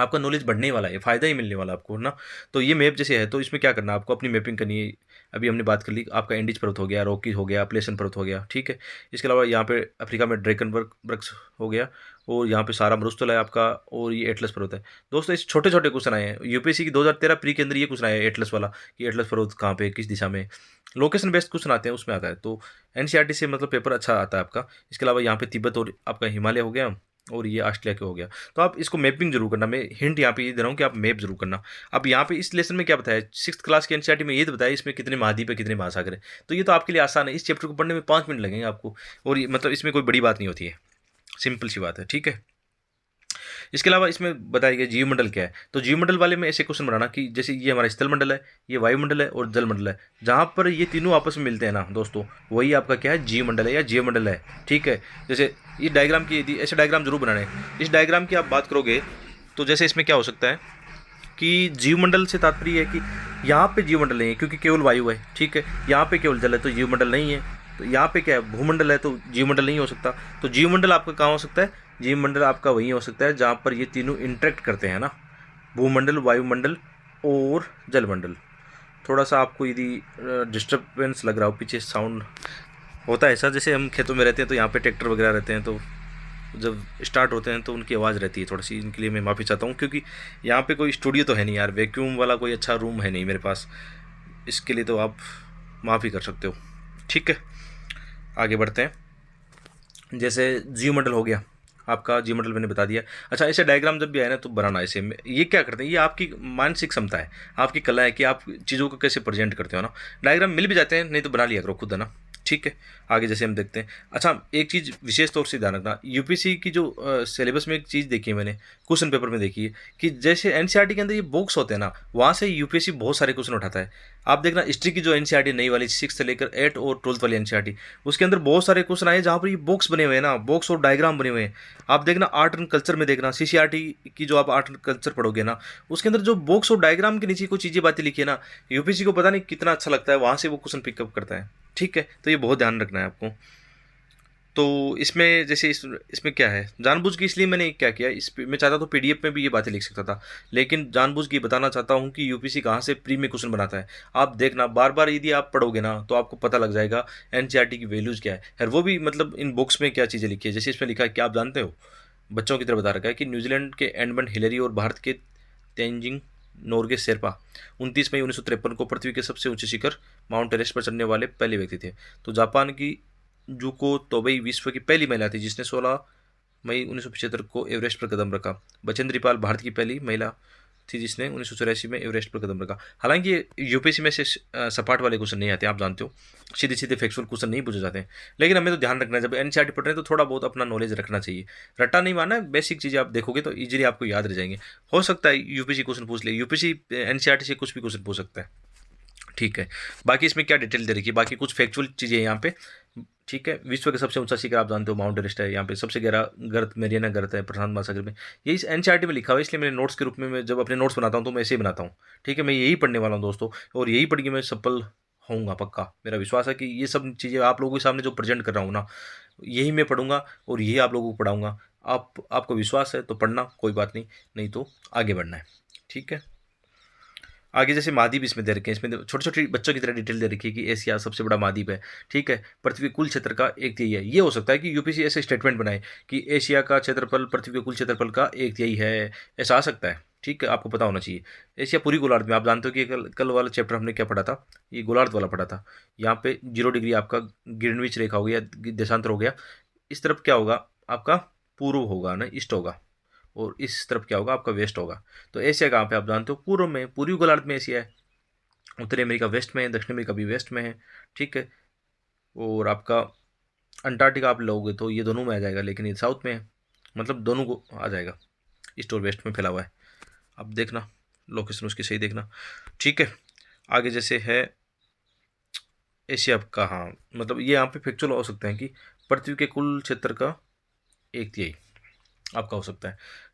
आपका नॉलेज बढ़ने वाला है, फ़ायदा ही मिलने वाला है आपको ना। तो ये मैप जैसे है, तो इसमें क्या करना है, आपको अपनी मैपिंग करनी है। अभी हमने बात कर ली, आपका इंडिज पर्वत हो गया, रॉकी हो गया, प्लेसन पर्वत हो गया। ठीक है, इसके अलावा यहाँ पे अफ्रीका में ड्रैगनबर्ग वृक्ष हो गया, और यहाँ पे सारा मरुस्थल है आपका, और ये एटलस पर्वत है। दोस्तों इस छोटे छोटे क्वेश्चन आए हैं यूपीएससी की 2013 प्री के अंदर, ये क्वेश्चन आया है एटलस वाला, कि एटलस पर्वत कहाँ पे, किस दिशा में। लोकेशन बेस्ड क्वेश्चन आते हैं, उसमें आता है। तो एनसीईआरटी से मतलब पेपर अच्छा आता है आपका। इसके अलावा यहाँ पे तिब्बत और आपका हिमालय हो गया, और ये ऑस्ट्रेलिया के हो गया। तो आप इसको मैपिंग जरूर करना, मैं हिंट यहाँ पे ये दे रहा हूँ कि आप मैप जरूर करना। अब यहाँ पे इस लेसन में क्या बताया, 6th क्लास की एनसीईआरटी में ये तो बताया इसमें कितने महाद्वीप है, कितने महासागर है। तो ये तो आपके लिए आसान है, इस चैप्टर को पढ़ने में 5 मिनट लगेंगे आपको, और ये मतलब इसमें कोई बड़ी बात नहीं होती है, सिंपल सी बात है। ठीक है, इसके अलावा इसमें बताया गया जीवमंडल क्या है। तो जीवमंडल वाले में ऐसे क्वेश्चन बनाना कि जैसे ये हमारा स्थल मंडल है, ये वायुमंडल है, और जल मंडल है, जहाँ पर ये तीनों आपस में मिलते हैं ना दोस्तों, वही आपका क्या है, जीवमंडल है या जीवमंडल है। ठीक है, जैसे ये डायग्राम की, यदि ऐसे डायग्राम जरूर बनाने। इस डायग्राम की आप बात करोगे तो जैसे इसमें क्या हो सकता है कि जीवमंडल से तात्पर्य है कि यहाँ पे जीवमंडल नहीं है क्योंकि केवल वायु है। ठीक है, यहाँ पे केवल जल है तो जीवमंडल नहीं है। तो यहाँ पे क्या है, भूमंडल है, तो जीवमंडल नहीं हो सकता। तो जीवमंडल आपका कहाँ हो सकता है, जीवमंडल आपका वही हो सकता है जहाँ पर ये तीनों इंटरेक्ट करते हैं ना, भूमंडल, वायुमंडल और जलमंडल। थोड़ा सा आपको यदि डिस्टर्बेंस लग रहा हो, पीछे साउंड होता है ऐसा, जैसे हम खेतों में रहते हैं तो यहाँ पे ट्रैक्टर वगैरह रहते हैं, तो जब स्टार्ट होते हैं तो उनकी आवाज़ रहती है थोड़ी सी, इनके लिए मैं माफ़ी चाहता हूँ, क्योंकि यहाँ पे कोई स्टूडियो तो है नहीं यार, वैक्यूम वाला कोई अच्छा रूम है नहीं मेरे पास, इसके लिए तो आप माफ़ी कर सकते हो। ठीक है, आगे बढ़ते हैं। जैसे जियो मॉडल हो गया आपका, जियो मॉडल मैंने बता दिया। अच्छा, ऐसे डायग्राम जब भी आए ना तो बनाना ऐसे में, ये क्या करते हैं, ये आपकी मानसिक क्षमता है, आपकी कला है कि आप चीज़ों को कैसे प्रेजेंट करते हो ना। डायग्राम मिल भी जाते हैं, नहीं तो बना लिया करो खुद, है ना। ठीक है, आगे जैसे हम देखते हैं। अच्छा, एक चीज़ विशेष तौर से ध्यान रखना, यूपीसी की जो सिलेबस में एक चीज़ देखी है मैंने, क्वेश्चन पेपर में देखी है, कि जैसे एनसीईआरटी के अंदर ये बॉक्स होते हैं ना, वहाँ से यूपीएससी बहुत सारे क्वेश्चन उठाता है। आप देखना हिस्ट्री की जो एनसीईआरटी नई वाली 6 से लेकर 8 और 12th वाली एनसीईआरटी, उसके अंदर बहुत सारे क्वेश्चन आए जहाँ पर ये बॉक्स बने हुए हैं ना, बॉक्स और डायग्राम बने हुए हैं। आप देखना आर्ट एंड कल्चर में, देखना सीसीआरटी की जो आप आर्ट एंड कल्चर पढ़ोगे ना, उसके अंदर जो बॉक्स और डायग्राम के नीचे कुछ चीज़ें बातें लिखी है ना, यूपीएससी को पता नहीं कितना अच्छा लगता है, वहाँ से वो क्वेश्चन पिकअप करता है। ठीक है, तो ये बहुत ध्यान रखना है आपको। तो इसमें जैसे इसमें क्या है, जानबूझ के इसलिए मैंने क्या किया, मैं चाहता तो पीडीएफ में भी ये बातें लिख सकता था, लेकिन जानबूझ के बताना चाहता हूँ कि यूपीसी कहाँ से प्री में क्वेश्चन बनाता है। आप देखना बार बार यदि आप पढ़ोगे ना तो आपको पता लग जाएगा एनसीईआरटी की वैल्यूज़ क्या है, और वो भी मतलब इन बुक्स में क्या चीज़ें लिखी है। जैसे इसमें लिखा है, क्या आप जानते हो, बच्चों की तरह बता रखा है कि न्यूजीलैंड के एडमंड हिलरी और भारत के तेंजिंग नोरगे शेरपा 29 मई 1953 को पृथ्वी के सबसे ऊंचे शिखर माउंट एवरेस्ट पर चढ़ने वाले पहले व्यक्ति थे। तो जापान की जुको तोबई विश्व की पहली महिला थी जिसने 16 मई 1975 को एवरेस्ट पर कदम रखा। बचेंद्री पाल भारत की पहली महिला थी जिसने 1984 में एवरेस्ट पर कदम रखा। हालांकि ये यूपीएससी में से सपाट वाले क्वेश्चन नहीं आते, आप जानते हो, सीधे सीधे फैक्चुअल क्वेश्चन नहीं पूछे जाते हैं। लेकिन हमें तो ध्यान रखना है, जब एनसीईआरटी पढ़ रहे हैं तो थोड़ा बहुत अपना नॉलेज रखना चाहिए। रट्टा नहीं मारना है, बेसिक चीज़ें आप देखोगे तो इजीली आपको याद रह जाएंगे। हो सकता है यूपीएससी क्वेश्चन पूछ ले, यूपीएससी एनसीईआरटी से कुछ भी क्वेश्चन पूछ सकता है। ठीक है, बाकी इसमें क्या डिटेल दे रखी है, बाकी कुछ फैक्चुअल चीज़ें हैं यहाँ पे। ठीक है, विश्व का सबसे ऊंचा शिखर आप जानते हो माउंट एवरेस्ट है, यहाँ पे सबसे गहरा गर्त मेरियाना गर्त है प्रशांत महासागर में। ये इस एनसीईआरटी में लिखा हुआ है, इसलिए मैंने नोट्स के रूप में मैं जब अपने नोट्स बनाता हूँ तो मैं ऐसे ही बनाता हूँ। ठीक है, मैं यही पढ़ने वाला हूँ दोस्तों, और यही पढ़ के मैं सफल होऊंगा पक्का। मेरा विश्वास है कि ये सब चीज़ें आप लोगों के सामने जो प्रेजेंट कर रहा हूँ ना, यही मैं पढ़ूंगा और यही आप लोगों को पढ़ाऊंगा। आपको विश्वास है तो पढ़ना, कोई बात नहीं, नहीं तो आगे बढ़ना है। ठीक है, आगे जैसे महाद्वीप इसमें दे रखे हैं, इसमें छोटे छोटे बच्चों की तरह डिटेल दे रखी है कि एशिया सबसे बड़ा महाद्वीप है। ठीक है, पृथ्वी के कुल क्षेत्र का एक तिहाई है। ये हो सकता है कि यूपीसी ऐसे स्टेटमेंट बनाए कि एशिया का क्षेत्रफल पृथ्वी के कुल क्षेत्रफल का एक तिहाई है, ऐसा आ सकता है। ठीक है, आपको पता होना चाहिए। एशिया पूरी गोलार्ध में, आप जानते हो कि कल वाला चैप्टर हमने क्या पढ़ा था, ये गोलार्ध वाला पढ़ा था। यहाँ पे 0 डिग्री आपका ग्रीनविच रेखा हो गया, देशांतर हो गया। इस तरफ क्या होगा आपका, पूर्व होगा ना, ईस्ट होगा, और इस तरफ क्या होगा आपका, वेस्ट होगा। तो एशिया कहाँ पे आप जानते हो, पूर्व में, पूर्वी गोलार्ध में एशिया है। उत्तरी अमेरिका वेस्ट में है, दक्षिण अमेरिका भी वेस्ट में है। ठीक है, और आपका अंटार्कटिका आप लोगे तो ये दोनों में आ जाएगा, लेकिन ये साउथ में है, मतलब दोनों को आ जाएगा, ईस्ट और वेस्ट में फैला हुआ है। अब देखना लोकेशन उसकी सही देखना। ठीक है, आगे जैसे है एशिया का, हाँ मतलब ये यहाँ पे फैक्चुअल हो सकते हैं कि पृथ्वी के कुल क्षेत्र का एक तिहाई आपका हो सकता है।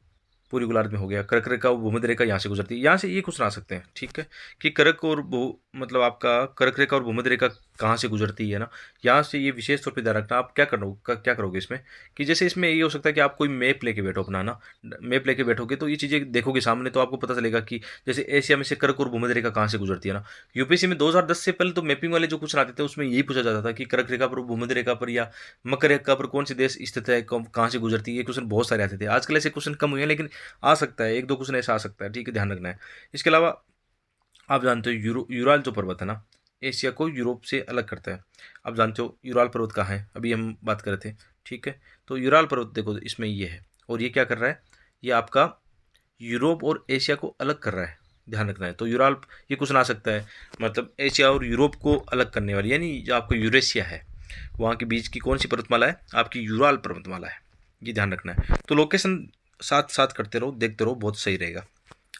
पूरी गोलार्ध में हो गया, कर्क रेखा और भूमध्य रेखा यहाँ से गुजरती है, यहाँ से ये कुछ आ सकते हैं। ठीक है, कि कर्क और भू मतलब आपका कर्क रेखा और भूमध्य रेखा कहाँ से गुजरती है ना, यहाँ से ये विशेष तौर पर ध्यान रखना। आप क्या करोगे इसमें, कि जैसे इसमें ये हो सकता है कि आप कोई मैप लेके बैठो अपना ना, मैप लेके बैठोगे तो ये चीज़ें देखोगे सामने तो आपको पता चलेगा कि जैसे एशिया में से कर्क और भूमध्य रेखा कहाँ से गुजरती है ना। यूपीएससी में 2010 से पहले तो मैपिंग वाले जो क्वेश्चन आते थे उसमें यही पूछा जाता था कि कर्क रेखा पर, भूमध्य रेखा पर या मकर रेखा पर कौन सी देश स्थित है, कहाँ से गुजरती है, ये क्वेश्चन बहुत सारे आते थे। आजकल ऐसे क्वेश्चन कम हुए हैं, लेकिन आ सकता है, एक दो क्वेश्चन ऐसा आ सकता है। ठीक है, ध्यान रखना है। इसके अलावा आप जानते हो यूराल जो पर्वत है ना, एशिया को यूरोप से अलग करता है। आप जानते हो यूराल पर्वत कहाँ है, अभी हम बात कर रहे थे। ठीक है, तो यूराल पर्वत देखो इसमें ये है, और ये क्या कर रहा है, ये आपका यूरोप और एशिया को अलग कर रहा है, ध्यान रखना है। तो यूराल, ये क्वेश्चन आ सकता है, मतलब एशिया और यूरोप को अलग करने वाली, यानी जो आपको यूरेशिया है वहाँ के बीच की कौन सी पर्वतमाला है, आपकी यूराल पर्वतमाला है। ये ध्यान रखना है। तो लोकेशन साथ साथ करते रहो, देखते रहो, बहुत सही रहेगा।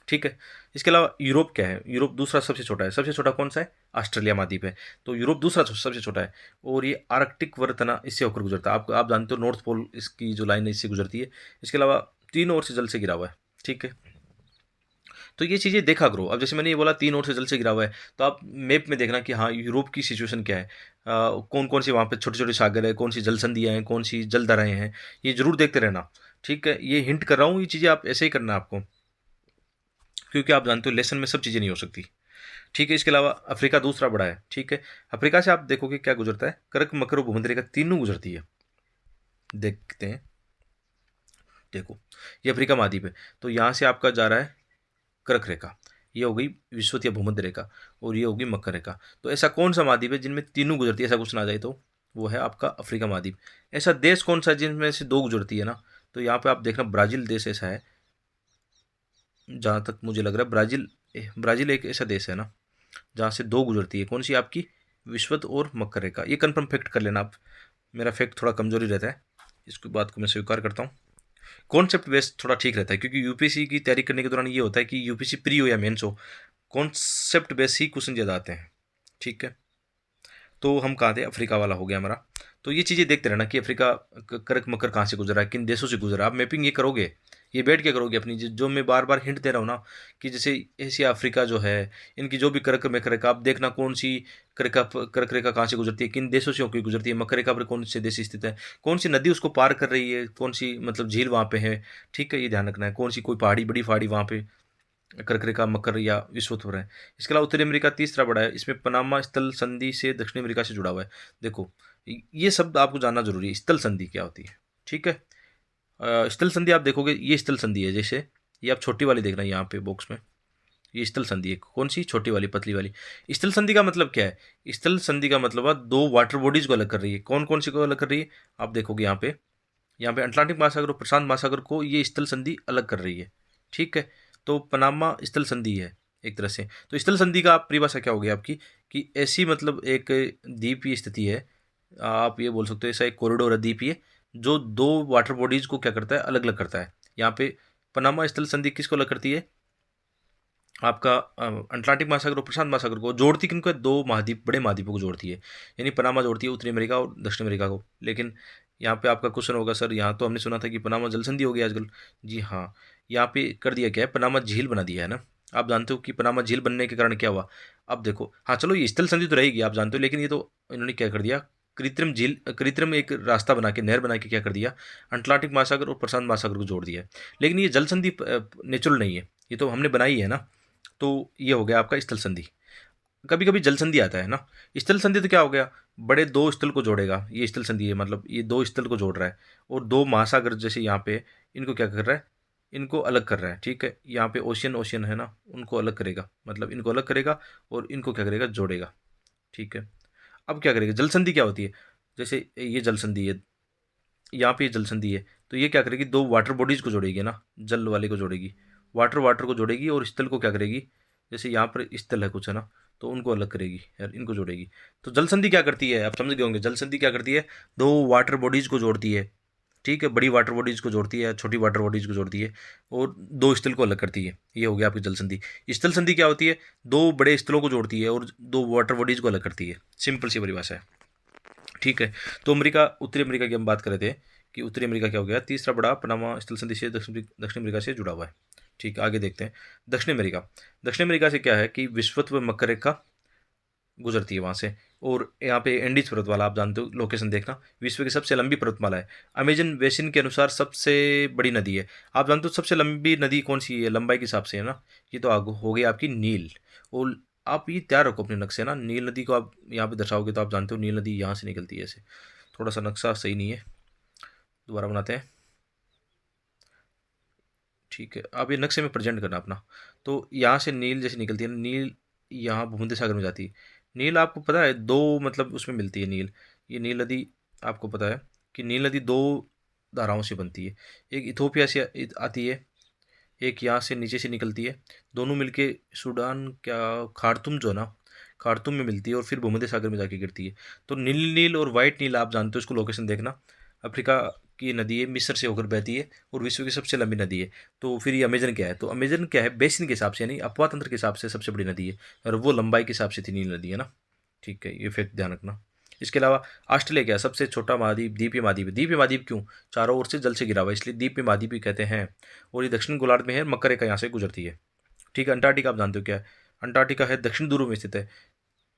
ठीक है, इसके अलावा यूरोप क्या है, यूरोप दूसरा सबसे छोटा है। सबसे छोटा कौन सा है, ऑस्ट्रेलिया महाद्वीप है। तो यूरोप दूसरा सबसे छोटा है, और ये आर्कटिक वर्त ना इससे होकर गुजरता है। आप जानते हो नॉर्थ पोल इसकी जो लाइन है इससे गुजरती है। इसके अलावा तीनों ओर से जल से गिरा हुआ है। ठीक है, तो ये चीज़ें देखा करो। अब जैसे मैंने ये बोला तीन ओर से जल से गिरा हुआ है, तो आप मैप में देखना कि हाँ यूरोप की सिचुएशन क्या है, कौन कौन सी वहाँ पे छोटे छोटे सागर है, कौन सी जल संधियाँ हैं, कौन सी जल धाराएँ हैं, ये जरूर देखते रहना। ठीक है, ये हिंट कर रहा हूँ, ये चीज़ें आप ऐसे ही करना आपको, क्योंकि आप जानते हो लेसन में सब चीज़ें नहीं हो सकती। ठीक है। इसके अलावा अफ्रीका दूसरा बड़ा है, ठीक है। अफ्रीका से आप देखोगे क्या गुजरता है, कर्क मकर और भूमध्य रेखा तीनों गुजरती है। देखते हैं, देखो ये अफ्रीका महाद्वीप है, तो यहाँ से आपका जा रहा है कर्क रेखा, ये हो गई विषुवत या भूमध्य रेखा, और ये होगी मकर रेखा। तो ऐसा कौन सा महाद्वीप है जिनमें तीनों गुजरती है, ऐसा क्वेश्चन आ जाए तो वो है आपका अफ्रीका महाद्वीप। ऐसा देश कौन सा है जिनमें से दो गुजरती है ना, तो यहाँ पे आप देखना ब्राज़ील देश ऐसा है, जहाँ तक मुझे लग रहा है ब्राज़ील, ब्राज़ील एक ऐसा देश है ना जहाँ से दो गुजरती है, कौन सी आपकी विषुवत और मकर रेखा। ये कन्फर्म फैक्ट कर लेना आप, मेरा फैक्ट थोड़ा कमजोरी रहता है, इसकी बात को मैं स्वीकार करता हूँ। कॉन्सेप्ट बेस्ड थोड़ा ठीक रहता है, क्योंकि यूपीएससी की तैयारी करने के दौरान ये होता है कि यूपीएससी प्री हो या मेंस हो, कॉन्सेप्ट बेस्ड ही क्वेश्चन ज़्यादा आते हैं, ठीक है। तो हम कहाँ थे, अफ्रीका वाला हो गया हमारा। तो ये चीज़ें देखते रहना कि अफ्रीका कर्क मकर कहाँ से गुजरा है, किन देशों से गुजरा। आप मैपिंग ये करोगे, ये बैठ के करोगे अपनी, जो मैं बार बार हिंट दे रहा हूँ ना, कि जैसे एशिया अफ्रीका जो है, इनकी जो भी कर्क मकर रेखा आप देखना, कौन सी कर्क रेखा कहाँ से गुजरती है, किन देशों से होकर गुजरती है, मकर रेखा पर कौन से देश स्थित है, कौन सी नदी उसको पार कर रही है, कौन सी मतलब झील वहाँ पे है, ठीक है। ये ध्यान रखना है, कौन सी कोई पहाड़ी, बड़ी पहाड़ी वहाँ पे कर्क रेखा मकर या विषुवत हो रहा है। इसके अलावा उत्तरी अमेरिका तीसरा बड़ा है, इसमें पनामा स्थल संधि से दक्षिण अमेरिका से जुड़ा हुआ है। देखो ये शब्द आपको जानना जरूरी है, स्थल संधि क्या होती है, ठीक है। स्थल संधि आप देखोगे, ये स्थल संधि है, जैसे ये आप छोटी वाली देखना यहाँ पे बॉक्स में, ये स्थल संधि है, कौन सी, छोटी वाली पतली वाली। स्थल संधि का मतलब क्या है, स्थल संधि का मतलब है दो वाटर बॉडीज को अलग कर रही है। कौन कौन सी को अलग कर रही है, आप देखोगे यहाँ पे, यहाँ पे अटलांटिक महासागर और प्रशांत महासागर को ये स्थल संधि अलग कर रही है, ठीक है। तो पनामा स्थल संधि है एक तरह से। तो स्थल संधि का आप परिभाषा क्या होगी आपकी, कि ऐसी मतलब एक द्वीपीय स्थिति है, आप ये बोल सकते हो ऐसा एक कॉरिडोर है द्वीपीय, जो दो वाटर बॉडीज को क्या करता है, अलग अलग करता है। यहाँ पे पनामा स्थल संधि किसको अलग करती है, आपका अटलांटिक महासागर और प्रशांत महासागर को जोड़ती, किनको है, दो महाद्वीप, बड़े महाद्वीपों को जोड़ती है। यानी पनामा जोड़ती है उत्तरी अमेरिका और दक्षिण अमेरिका को। लेकिन यहाँ पे आपका क्वेश्चन होगा, सर यहाँ तो हमने सुना था कि पनामा जल संधि हो गई आजकल। जी हाँ, यहाँ पे कर दिया क्या है, पनामा झील बना दिया है ना। आप जानते हो कि पनामा झील बनने के कारण क्या हुआ। अब देखो, हाँ चलो ये स्थल संधि तो रहेगी आप जानते हो, लेकिन ये तो इन्होंने क्या कर दिया, कृत्रिम झील, कृत्रिम एक रास्ता बना के, नहर बना के क्या कर दिया, अटलांटिक महासागर और प्रशांत महासागर को जोड़ दिया है। लेकिन ये जल संधि नेचुरल नहीं है, ये तो हमने बनाई है ना। तो ये हो गया आपका स्थल संधि। कभी कभी जल संधि आता है ना। स्थल संधि तो क्या हो गया, बड़े दो स्थल को जोड़ेगा, ये स्थल संधि है, मतलब ये दो स्थल को जोड़ रहा है, और दो महासागर जैसे यहाँ पे, इनको क्या कर रहा है, इनको अलग कर रहा है, ठीक है। यहाँ पे ओशियन ओशियन है ना, उनको अलग करेगा, मतलब इनको अलग करेगा और इनको क्या करेगा, जोड़ेगा, ठीक है। अब क्या करेगा, जल संधि क्या होती है, जैसे ये जल संधि है, यहाँ पे ये जल संधि है, तो ये क्या करेगी, दो वाटर बॉडीज को जोड़ेगी ना, जल वाले को जोड़ेगी, वाटर वाटर को जोड़ेगी, और स्थल को क्या करेगी, जैसे यहाँ पर स्थल है कुछ है ना, तो उनको अलग करेगी यार, इनको जोड़ेगी। तो जल संधि क्या करती है, आप समझ गए होंगे, जल संधि क्या करती है, दो वाटर बॉडीज को जोड़ती है, ठीक है, बड़ी वाटर बॉडीज को जोड़ती है, छोटी वाटर बॉडीज को जोड़ती है, और दो स्थल को अलग करती है। ये हो गया आपकी जल संधि। स्थल संधि क्या होती है, दो बड़े स्थलों को जोड़ती है और दो वाटर बॉडीज को अलग करती है। सिंपल सी परिभाषा है, ठीक है। तो अमेरिका, उत्तरी अमेरिका की हम बात कर रहे थे, कि उत्तरी अमेरिका क्या हो गया, तीसरा बड़ा पनामा स्थल संधि से दक्षिण दक्षिण अमेरिका से जुड़ा हुआ है, ठीक है। आगे देखते हैं दक्षिण अमेरिका। दक्षिण अमेरिका से क्या है कि विषुवत व मकर रेखा गुजरती है वहाँ से, और यहाँ पे एंडीज पर्वतमाला, आप जानते हो, लोकेशन देखना, विश्व की सबसे लंबी पर्वतमाला है। अमेजन बेसिन के अनुसार सबसे बड़ी नदी है। आप जानते हो सबसे लंबी नदी कौन सी है लंबाई के हिसाब से, है ना, ये तो हो गई आपकी नील। और आप ये तैयार रखो अपने नक्शे ना, नील नदी को आप यहाँ पे दर्शाओगे तो आप जानते हो नील नदी यहाँ से निकलती है ऐसे। थोड़ा सा नक्शा सही नहीं है, दोबारा बनाते हैं, ठीक है। आप ये नक्शे में प्रेजेंट करना अपना। तो यहाँ से नील जैसे निकलती है ना, नील यहाँ भूमध्य सागर में जाती है। नील आपको पता है दो मतलब उसमें मिलती है नील, ये नील नदी, आपको पता है कि नील नदी दो धाराओं से बनती है। एक इथोपिया से आती है, एक यहाँ से नीचे से निकलती है, दोनों मिलके सूडान क्या, खार्तुम जो ना, खार्तुम में मिलती है और फिर भूमध्य सागर में जाके गिरती है। तो नील नील और वाइट नील आप जानते हो, इसको लोकेशन देखना। अफ्रीका की नदी है, मिस्र से होकर बहती है, और विश्व की सबसे लंबी नदी है। तो फिर ये अमेजन क्या है, तो अमेजन क्या है, बेसिन के हिसाब से यानी अपवा तंत्र के हिसाब से सबसे बड़ी नदी है, और वो लंबाई के हिसाब से थी नील नदी, है ना, ठीक है। ये फैक्ट ध्यान रखना। इसके अलावा ऑस्ट्रेलिया क्या है, सबसे छोटा महाद्वीप, द्वीपीय महाद्वीप है। द्वीपीय महाद्वीप क्यों, चारों ओर से जल से घिरा हुआ है, इसलिए द्वीपीय महाद्वीप भी कहते हैं। और ये दक्षिण गोलार्ध में है, मकर रेखा यहाँ से गुजरती है, ठीक है। अंटार्कटिका आप जानते हो क्या है, अंटार्कटिका है दक्षिण ध्रुव में स्थित है,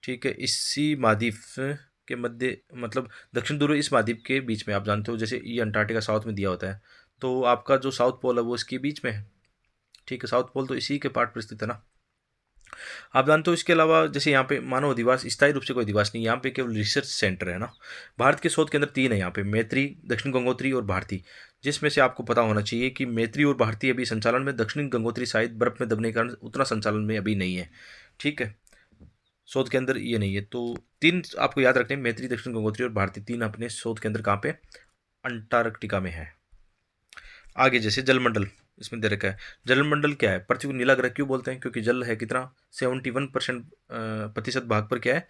ठीक है। इसी महाद्वीप के मध्य मतलब दक्षिण ध्रुव इस महाद्वीप के बीच में, आप जानते हो, जैसे ये अंटार्कटिका साउथ में दिया होता है, तो आपका जो साउथ पोल है वो इसके बीच में है, ठीक है। साउथ पोल तो इसी के पार्ट पर स्थित है ना। आप जानते हो इसके अलावा जैसे यहाँ पे मानव अधिवास स्थायी रूप से कोई अधिवास नहीं, यहाँ पे केवल रिसर्च सेंटर है ना। भारत के शोध केंद्र 3 है यहाँ पे, मैत्री, दक्षिण गंगोत्री और भारती। जिसमें से आपको पता होना चाहिए कि मैत्री और भारती अभी संचालन में, दक्षिण गंगोत्री शायद बर्फ में दबने के कारण उतना संचालन में अभी नहीं है। ठीक है, शोध केंद्र ये नहीं है। तो 3 आपको याद रखने हैं, मैत्री, दक्षिण गंगोत्री और भारती, 3 अपने शोध केंद्र कहाँ पे, अंटार्कटिका में है। आगे जैसे जलमंडल इसमें दे रखा है। जलमंडल क्या है, पृथ्वी को नीला ग्रह क्यों बोलते हैं, क्योंकि जल है कितना, 71% प्रतिशत भाग पर क्या है,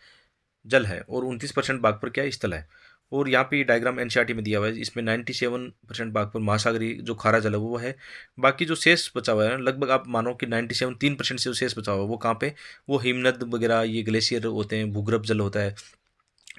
जल है, और 29% भाग पर क्या है, स्थल है। और यहाँ पे डायग्राम एनसीईआरटी में दिया हुआ है, इसमें 97% भाग पर महासागरीय जो खारा जल है वो है। बाकी जो शेष बचा हुआ है लगभग आप मानो कि 97 3% से जो शेष बचा हुआ है वो कहाँ पे, वो हिमनद वगैरह, ये ग्लेशियर होते हैं, भूगर्भ जल होता है,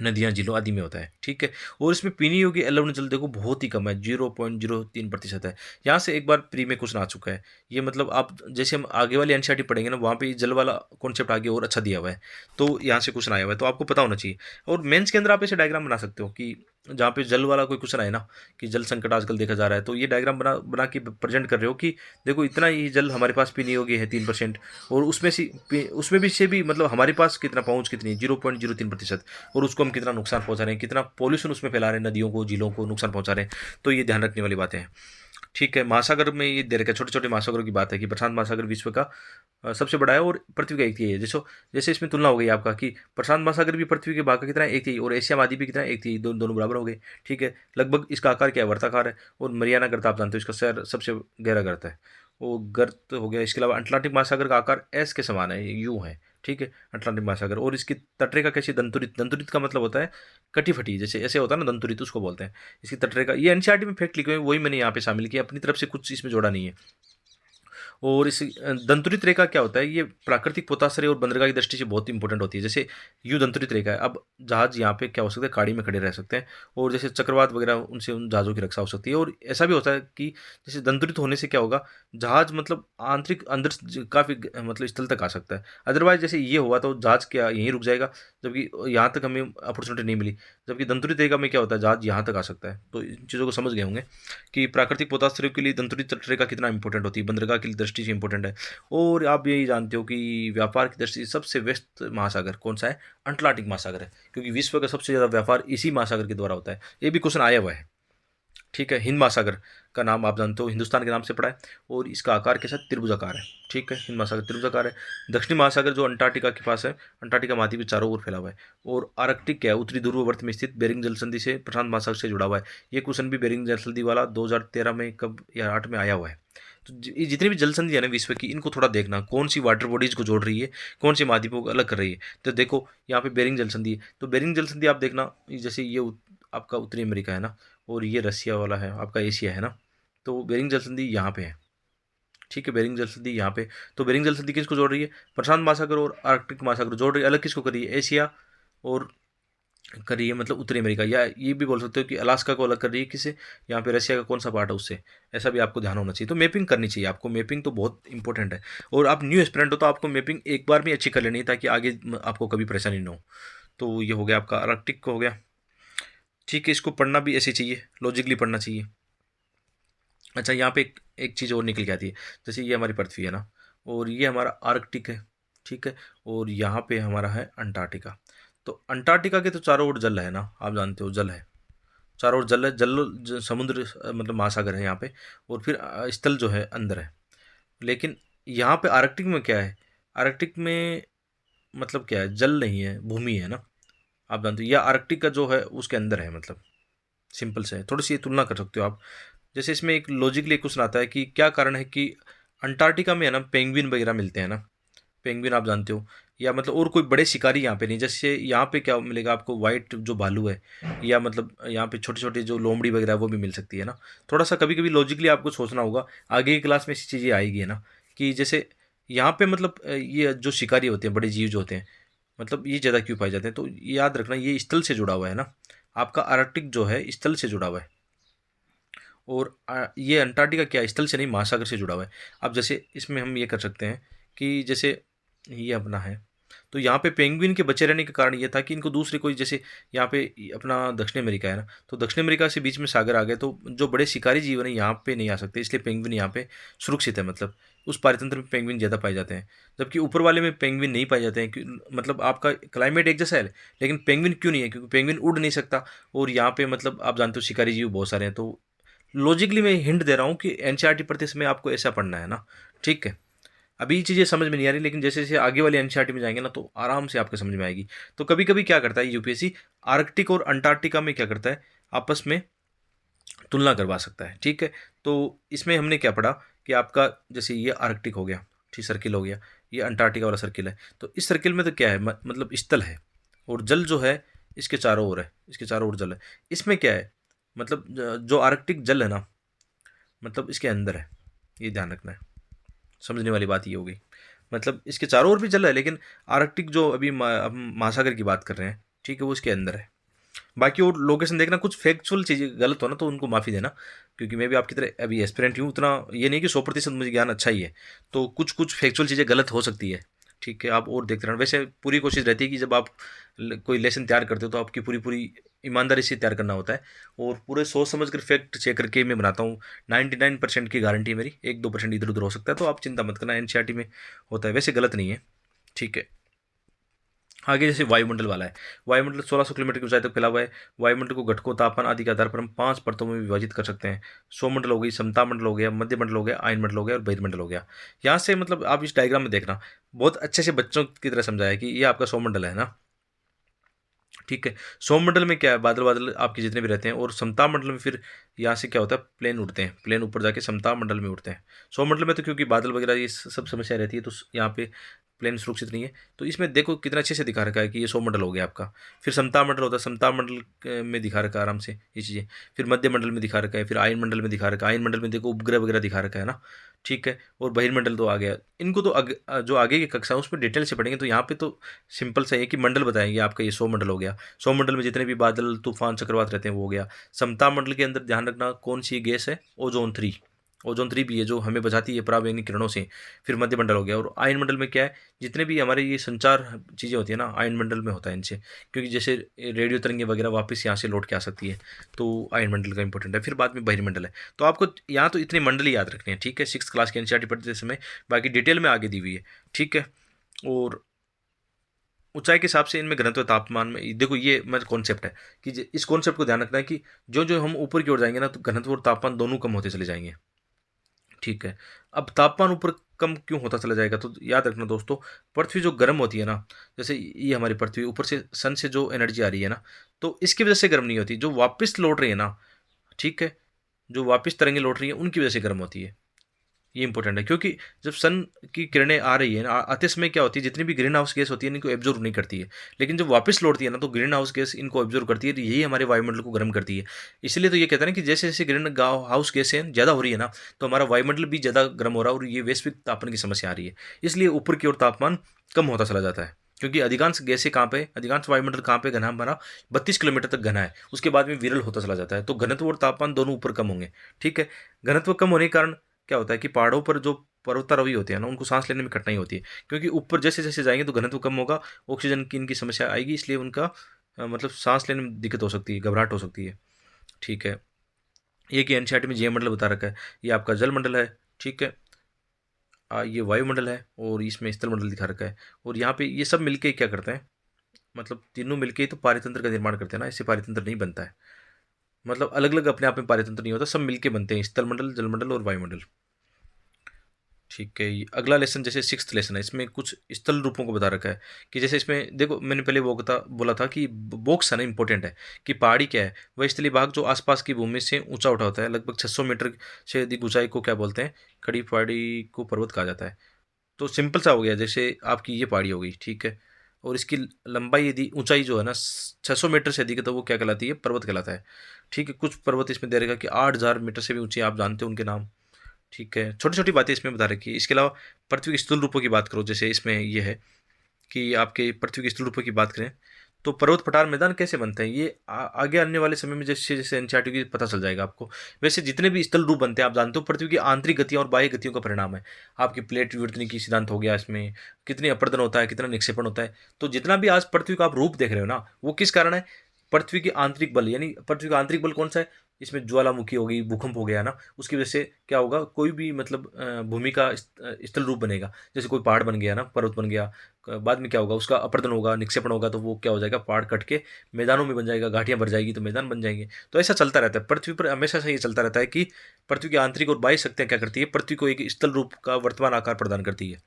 नदियाँ, झीलों आदि में होता है। ठीक है, और इसमें पीने योग्य एल्युमिनियम जल देखो बहुत ही कम है, 0.03% है। यहाँ से एक बार प्री में क्वेश्चन आ चुका है। ये मतलब आप जैसे हम आगे वाली एनसीईआरटी पढ़ेंगे ना, वहाँ पे जल वाला कॉन्सेप्ट आगे और अच्छा दिया हुआ है, तो यहाँ से क्वेश्चन आया हुआ है, तो आपको पता होना चाहिए। और मेंस के अंदर आप ऐसे डायग्राम बना सकते हो कि जहाँ पे जल वाला कोई क्वेश्चन आए ना, कि जल संकट आजकल देखा जा रहा है, तो ये डायग्राम बना बना के प्रेजेंट कर रहे हो कि देखो इतना ही जल हमारे पास पीने योग्य है, 3%, और उसमें भी से भी मतलब हमारे पास कितना पहुँच कितनी, 0.03%, और उसको हम कितना नुकसान पहुंचा रहे हैं, कितना पॉल्यूशन उसमें फैला रहे हैं, नदियों को, झीलों को नुकसान पहुंचा रहे हैं। तो ये ध्यान रखने वाली बातें हैं। ठीक है, महासागर में ये दे रखा है, छोटे छोटे महासागरों की बात है कि प्रशांत महासागर विश्व का सबसे बड़ा है और पृथ्वी का एक तिहाई है। जैसे जैसे इसमें तुलना हो गई आपका कि प्रशांत महासागर भी पृथ्वी के भाग का कितना है, एक तिहाई, और एशिया महाद्वीप भी कितना है, एक तिहाई, दोनों बराबर हो गए। ठीक है, लगभग इसका आकार क्या है, वर्ताकार है। और मरियाना गर्त आप जानते हो, इसका शहर सबसे गहरा गर्त है, वो गर्त हो गया। इसके अलावा अटलांटिक महासागर का आकार एस के समान है, यू है। ठीक है, अटलांटिक महासागर, और इसकी तटरेखा कैसी, दंतुरित, दंतुरित का मतलब होता है कटी फटी, जैसे ऐसे होता है ना दंतुरित, उसको बोलते हैं। इसकी तटरेखा, ये एनसीईआरटी में फैक्ट लिखे हुए हैं, वही मैंने यहाँ पे शामिल किया, अपनी तरफ से कुछ इसमें जोड़ा नहीं है। और इस दंतुरित रेखा क्या होता है, ये प्राकृतिक पोताश्रय और बंदरगाह की दृष्टि से बहुत इंपॉर्टेंट होती है। जैसे यू दंतुरित रेखा है, अब जहाज यहाँ पे क्या हो सकता है, खाड़ी में खड़े रह सकते हैं, और जैसे चक्रवात वगैरह उनसे उन जहाज़ों की रक्षा हो सकती है। और ऐसा भी होता है कि जैसे दंतुरित होने से क्या होगा, जहाज मतलब आंतरिक अंदर काफ़ी मतलब स्थल तक आ सकता है। अदरवाइज जैसे ये हुआ तो जहाज क्या यहीं रुक जाएगा, जबकि यहाँ तक हमें अपॉर्चुनिटी नहीं मिली। जबकि दंतुरित रेखा में क्या होता है, जहाज यहाँ तक आ सकता है। तो इन चीज़ों को समझ गए होंगे कि प्राकृतिक पोताश्रय के लिए दंतुरित तटरेखा कितना इंपॉर्टेंट होती है, बंदरगाह की दृष्टि से इंपॉर्टेंट है। और आप यही जानते हो कि व्यापार की दृष्टि से सबसे व्यस्त महासागर कौन सा है, अटलांटिक महासागर है, क्योंकि विश्व का सबसे ज़्यादा व्यापार इसी महासागर के द्वारा होता है। ये भी क्वेश्चन आया हुआ है। ठीक है, हिंद महासागर का नाम आप जानते हो, हिंदुस्तान के नाम से पड़ा है, और इसका आकार कैसा, त्रिभुजाकार है। ठीक है, हिंद महासागर त्रिभुजाकार है। दक्षिणी महासागर जो अंटार्कटिका के पास है, अंटार्कटिका महाद्वीप के चारों ओर फैला हुआ है। और आर्कटिक क्या है, उत्तरी ध्रुववर्त में स्थित बेरिंग जल संधि से प्रशांत महासागर से जुड़ा हुआ है। ये क्वेश्चन भी बेरिंग जल संधि वाला 2013 में कब या 8 में आया हुआ है। तो ये जितनी भी जल संधि है ना विश्व की, इनको थोड़ा देखना, कौन सी वाटर बॉडीज को जोड़ रही है, कौन सी महाद्वीपों को अलग कर रही है। तो देखो यहाँ पे बेरिंग जल संधि है, तो बेरिंग जल संधि आप देखना, जैसे ये आपका उत्तरी अमेरिका है ना, और ये रसिया वाला है आपका, एशिया है ना। तो बेरिंग जल संधि यहाँ पे है। ठीक है, बेरिंग जल संधि यहाँ पे। तो बेरिंग जल संधि किसको जोड़ रही है, प्रशांत महासागर और आर्कटिक महासागर जोड़ रही है। अलग किसको कर रही है, एशिया और कर रही है मतलब उत्तरी अमेरिका, या ये भी बोल सकते हो कि अलास्का को अलग कर रही है किसे, यहाँ पे रशिया का कौन सा पार्ट है उससे। ऐसा भी आपको ध्यान होना चाहिए। तो मैपिंग करनी चाहिए आपको, मैपिंग तो बहुत इंपॉर्टेंट है। और आप न्यू एस्पिरेंट हो तो आपको मैपिंग एक बार में अच्छी कर लेनी है, ताकि आगे आपको कभी परेशानी ना हो। तो ये हो गया आपका आर्कटिक हो गया। ठीक है, इसको पढ़ना भी ऐसे चाहिए, लॉजिकली पढ़ना चाहिए। अच्छा, यहाँ पे एक चीज़ और निकल के आती है, जैसे ये हमारी पृथ्वी है ना, और ये हमारा आर्कटिक है। ठीक है, और यहाँ पे हमारा है अंटार्कटिका। तो अंटार्कटिका के तो चारों ओर जल है ना, आप जानते हो जल है, चारों ओर जल है, समुद्र मतलब महासागर है यहाँ पे। और फिर स्थल जो है अंदर है। लेकिन यहाँ पे आर्कटिक में क्या है, आर्कटिक में मतलब क्या है, जल नहीं है, भूमि है ना, आप जानते हो। या आर्कटिक का जो है उसके अंदर है, मतलब सिंपल से है, थोड़ी सी तुलना कर सकते हो आप। जैसे इसमें एक लॉजिकली क्वेश्चन आता है कि क्या कारण है कि अंटार्कटिका में है ना पेंगुइन वगैरह मिलते हैं ना, पेंगुइन आप जानते हो, या मतलब और कोई बड़े शिकारी यहाँ पे नहीं। जैसे यहाँ पे क्या मिलेगा आपको, वाइट जो भालू है, या मतलब यहाँ पे छोटे छोटे जो लोमड़ी वगैरह वो भी मिल सकती है ना। थोड़ा सा कभी कभी लॉजिकली आपको सोचना होगा, आगे की क्लास में ऐसी चीज़ें आएगी है ना, कि जैसे यहाँ पे मतलब ये जो शिकारी होते हैं, बड़े जीव जो होते हैं, मतलब ये ज़्यादा क्यों पाए जाते हैं, तो याद रखना ये स्थल से जुड़ा हुआ है ना। आपका आर्कटिक जो है स्थल से जुड़ा हुआ है, और ये अंटार्कटिका क्या है, स्थल से नहीं, महासागर से जुड़ा हुआ है। अब जैसे इसमें हम ये कर सकते हैं कि जैसे ये अपना है, तो यहाँ पे पेंगुइन के बचे रहने का कारण ये था कि इनको दूसरे कोई, जैसे यहाँ पे अपना दक्षिण अमेरिका है ना, तो दक्षिण अमेरिका से बीच में सागर आ गए, तो जो बड़े शिकारी जीवन है यहाँ पे नहीं आ सकते, इसलिए पेंगुइन यहाँ पे सुरक्षित है। मतलब उस पारितंत्र में पेंगुइन ज़्यादा पाए जाते हैं, जबकि ऊपर वाले में पेंगुइन नहीं पाए जाते हैं। मतलब आपका क्लाइमेट एक जैसा है, लेकिन पेंगुइन क्यों नहीं है? क्योंकि पेंगुइन उड़ नहीं सकता, और यहाँ पे मतलब आप जानते हो शिकारी जीव बहुत सारे हैं। तो लॉजिकली मैं हिंट दे रहा हूँ कि एनसीईआरटी पढ़ते समय आपको ऐसा पढ़ना है ना, ठीक है। अभी ये चीज़ें समझ में नहीं आ रही, लेकिन जैसे जैसे आगे वाले एनसीईआरटी में जाएंगे ना, तो आराम से आपको समझ में आएगी। तो कभी कभी क्या करता है यूपीएससी, आर्कटिक और अंटार्कटिका में क्या करता है, आपस में तुलना करवा सकता है, ठीक है। तो इसमें हमने क्या पढ़ा कि आपका जैसे ये आर्कटिक हो गया, ठीक, सर्किल हो गया, ये अंटार्कटिका वाला सर्किल है। तो इस सर्किल में तो क्या है, मतलब स्थल है, और जल जो है इसके चारों ओर है, इसके चारों ओर जल है। इसमें क्या है, मतलब जो आर्कटिक जल है ना, मतलब इसके अंदर है, ये ध्यान रखना है। समझने वाली बात ये हो गई। मतलब इसके चारों ओर भी जल है, लेकिन आर्कटिक जो अभी हम महासागर की बात कर रहे हैं, ठीक है, वो इसके अंदर है। बाकी और लोकेशन देखना, कुछ फैक्चुअल चीज़ें गलत हो ना तो उनको माफ़ी देना, क्योंकि मैं भी आपकी तरह अभी एस्पिरेंट हूँ, उतना ये नहीं कि 100% मुझे ज्ञान अच्छा ही है। तो कुछ कुछ फैक्चुअल चीज़ें गलत हो सकती है, ठीक है। आप और देखते रहना। वैसे पूरी कोशिश रहती है कि जब आप कोई लेसन तैयार करते हो तो आपकी पूरी पूरी ईमानदारी से तैयार करना होता है, और पूरे सोच समझ कर फैक्ट चेक करके मैं बनाता हूँ। 99% की गारंटी है मेरी, 1-2% इधर उधर हो सकता है, तो आप चिंता मत करना, एनसीईआरटी में होता है, वैसे गलत नहीं है, ठीक है। आगे जैसे वायुमंडल वाला है, वायुमंडल 1600 किलोमीटर की ऊंचाई तक फैला हुआ है। वायुमंडल को घटकों, तापमान आदि के आधार पर हम 5 परतों में विभाजित कर सकते हैं। सौमंडल हो गई, समता मंडल हो गया, मध्य मंडल हो गया, आयन मंडल हो गया और बहिर्मंडल हो गया। यहाँ से मतलब आप इस डायग्राम में देखना, बहुत अच्छे से बच्चों की तरह समझाया कि ये आपका सौमंडल है ना, ठीक है। सौमंडल में क्या है, बादल बादल आपके जितने भी रहते हैं, और समता मंडल में फिर यहाँ से क्या होता है, प्लेन उड़ते हैं, प्लेन ऊपर जाके समता मंडल में उड़ते हैं। सौमंडल में तो क्योंकि बादल वगैरह ये सब समस्या रहती है, तो यहाँ पे प्लेन सुरक्षित नहीं है। तो इसमें देखो कितना अच्छे से दिखा रखा है कि ये सौमंडल हो गया आपका। फिर समता मंडल होता है, समता मंडल में दिखा रखा है आराम से ये चीज़ें। फिर मध्य मंडल में दिखा रखा है, फिर आयन मंडल में दिखा रखा है, आयन मंडल में देखो उपग्रह वगैरह दिखा रखा है ना, ठीक है। और बहिर्मंडल तो आ गया, इनको तो जो आगे की कक्षा है उसमें डिटेल से पढ़ेंगे। तो यहाँ पे तो सिंपल सा है कि मंडल बताएंगे, आपका ये सौमंडल हो गया। सौमंडल में जितने भी बादल, तूफान, चक्रवात रहते हैं वो हो गया। समता मंडल के अंदर ध्यान रखना कौन सी गैस है, ओजोन 3। ओजोन 3 भी है जो हमें बचाती है पराबैंगनी किरणों से। फिर मध्य मंडल हो गया। और आयन मंडल में क्या है, जितने भी हमारे ये संचार चीज़ें होती है ना, आयन मंडल में होता है इनसे, क्योंकि जैसे रेडियो तरंगें वगैरह वापस यहाँ से लौट के आ सकती है, तो आयन मंडल का इंपॉर्टेंट है। फिर बाद में बहिर्मंडल है। तो आपको यहाँ तो इतने मंडल ही याद रखने हैं, ठीक है, 6th क्लास की एनसीईआरटी पढ़ते समय। बाकी डिटेल में आगे दी हुई है, ठीक है। और ऊंचाई के हिसाब से इनमें घनत्व, तापमान में देखो, ये मतलब कॉन्सेप्ट है कि इस कॉन्सेप्ट को ध्यान रखना है कि जो जो हम ऊपर की ओर जाएंगे ना, तो घनत्व और तापमान दोनों कम होते चले जाएंगे, ठीक है। अब तापमान ऊपर कम क्यों होता चला जाएगा, तो याद रखना दोस्तों, पृथ्वी जो गर्म होती है ना, जैसे ये हमारी पृथ्वी, ऊपर से सन से जो एनर्जी आ रही है ना, तो इसकी वजह से गर्म नहीं होती। जो वापस लौट रही है ना, ठीक है, जो वापस तरंगे लौट रही है उनकी वजह से गर्म होती है। ये इंपॉर्टेंट है, क्योंकि जब सन की किरणें आ रही है ना, आते समय क्या होती है, जितनी भी ग्रीन हाउस गैस होती है इनको एब्जॉर्व नहीं करती है, लेकिन जब वापस लौटती है ना, तो ग्रीन हाउस गैस इनको एब्जॉर्व करती है, तो यही हमारे वायुमंडल को गर्म करती है। इसलिए तो ये कहते हैं ना कि जैसे जैसे ग्रीन हाउस गैसें ज़्यादा हो रही है ना, तो हमारा वायुमंडल भी ज़्यादा गर्म हो रहा है, और ये वैश्विक तापमान की समस्या आ रही है। इसलिए ऊपर की ओर तापमान कम होता चला जाता है, क्योंकि अधिकांश गैसें कहाँ पे, अधिकांश वायुमंडल कहाँ पे घना, हमारा 32 किलोमीटर तक घना है, उसके बाद में विरल होता चला जाता है। तो घनत्व और तापमान दोनों ऊपर कम होंगे, ठीक है। घनत्व कम होने के कारण क्या होता है कि पहाड़ों पर जो पर्वतारोही होते हैं ना, उनको सांस लेने में कठिनाई होती है, क्योंकि ऊपर जैसे जैसे जाएंगे तो घनत्व कम होगा, ऑक्सीजन की इनकी समस्या आएगी, इसलिए उनका मतलब सांस लेने में दिक्कत हो सकती है, घबराहट हो सकती है, ठीक है। ये कि एनसीईआरटी में जीव मंडल बता रखा है, ये आपका जल मंडल है, ठीक है। ये वायुमंडल है, और इसमें स्थल मंडल दिखा रखा है। और यहाँ पे ये सब मिलके क्या करते हैं, मतलब तीनों मिलके ही तो पारितंत्र का निर्माण करते हैं ना, इससे पारितंत्र नहीं बनता है। मतलब अलग अलग अपने आप में पारितंत्र नहीं होता, सब मिलके बनते हैं, स्थल मंडल, जल मंडल और वायुमंडल, ठीक है। ये अगला लेसन जैसे 6th लेसन है, इसमें कुछ स्थल रूपों को बता रखा है। कि जैसे इसमें देखो, मैंने पहले वो बोला था कि बॉक्स है ना इंपॉर्टेंट है, कि पहाड़ी क्या है, वह स्थलीय भाग जो आसपास की भूमि से ऊंचा उठा होता है, लगभग 600 मीटर से अधिक ऊंचाई को क्या बोलते हैं, खड़ी पहाड़ी को पर्वत कहा जाता है। तो सिंपल सा हो गया, जैसे आपकी ये पहाड़ी हो गई, ठीक है, और इसकी लंबाई यदि ऊंचाई जो है ना 600 मीटर से अधिक है, तो वो क्या कहलाती है, पर्वत कहलाता है, ठीक है। कुछ पर्वत इसमें दे रहेगा कि 8000 मीटर से भी ऊंचे, आप जानते हो उनके नाम, ठीक है। छोटी छोटी बातें इसमें बता रखी है। इसके अलावा पृथ्वी के स्थूल रूपों की बात करो, जैसे इसमें यह है कि आपके पृथ्वी के स्थूल रूपों की बात करें, तो पर्वत पठार मैदान कैसे बनते हैं ये आगे आने वाले समय में जैसे जैसे एनसीईआरटी की पता चल जाएगा आपको। वैसे जितने भी स्थल रूप बनते हैं आप जानते हो पृथ्वी की आंतरिक गतियों और बाह्य गतियों का परिणाम है। आपकी प्लेट विवर्तन की सिद्धांत हो गया, इसमें कितनी अपर्दन होता है, कितना निक्षेपण होता है। तो जितना भी आज पृथ्वी का आप रूप देख रहे हो ना, वो किस कारण है? पृथ्वी के आंतरिक बल, यानी पृथ्वी का आंतरिक बल कौन सा है? इसमें ज्वालामुखी हो गई, भूकंप हो गया ना, उसकी वजह से क्या होगा, कोई भी मतलब भूमि का स्थल रूप बनेगा। जैसे कोई पहाड़ बन गया ना, पर्वत बन गया, बाद में क्या होगा, उसका अपर्दन होगा, निक्षेपण होगा, तो वो क्या हो जाएगा, पहाड़ कट के मैदानों में बन जाएगा, घाटियां भर जाएगी तो मैदान बन जाएंगे। तो ऐसा चलता रहता है पृथ्वी पर, हमेशा से ये चलता रहता है कि पृथ्वी की आंतरिक और बाह्य शक्तियां क्या करती है, पृथ्वी को एक स्थल रूप का वर्तमान आकार प्रदान करती है।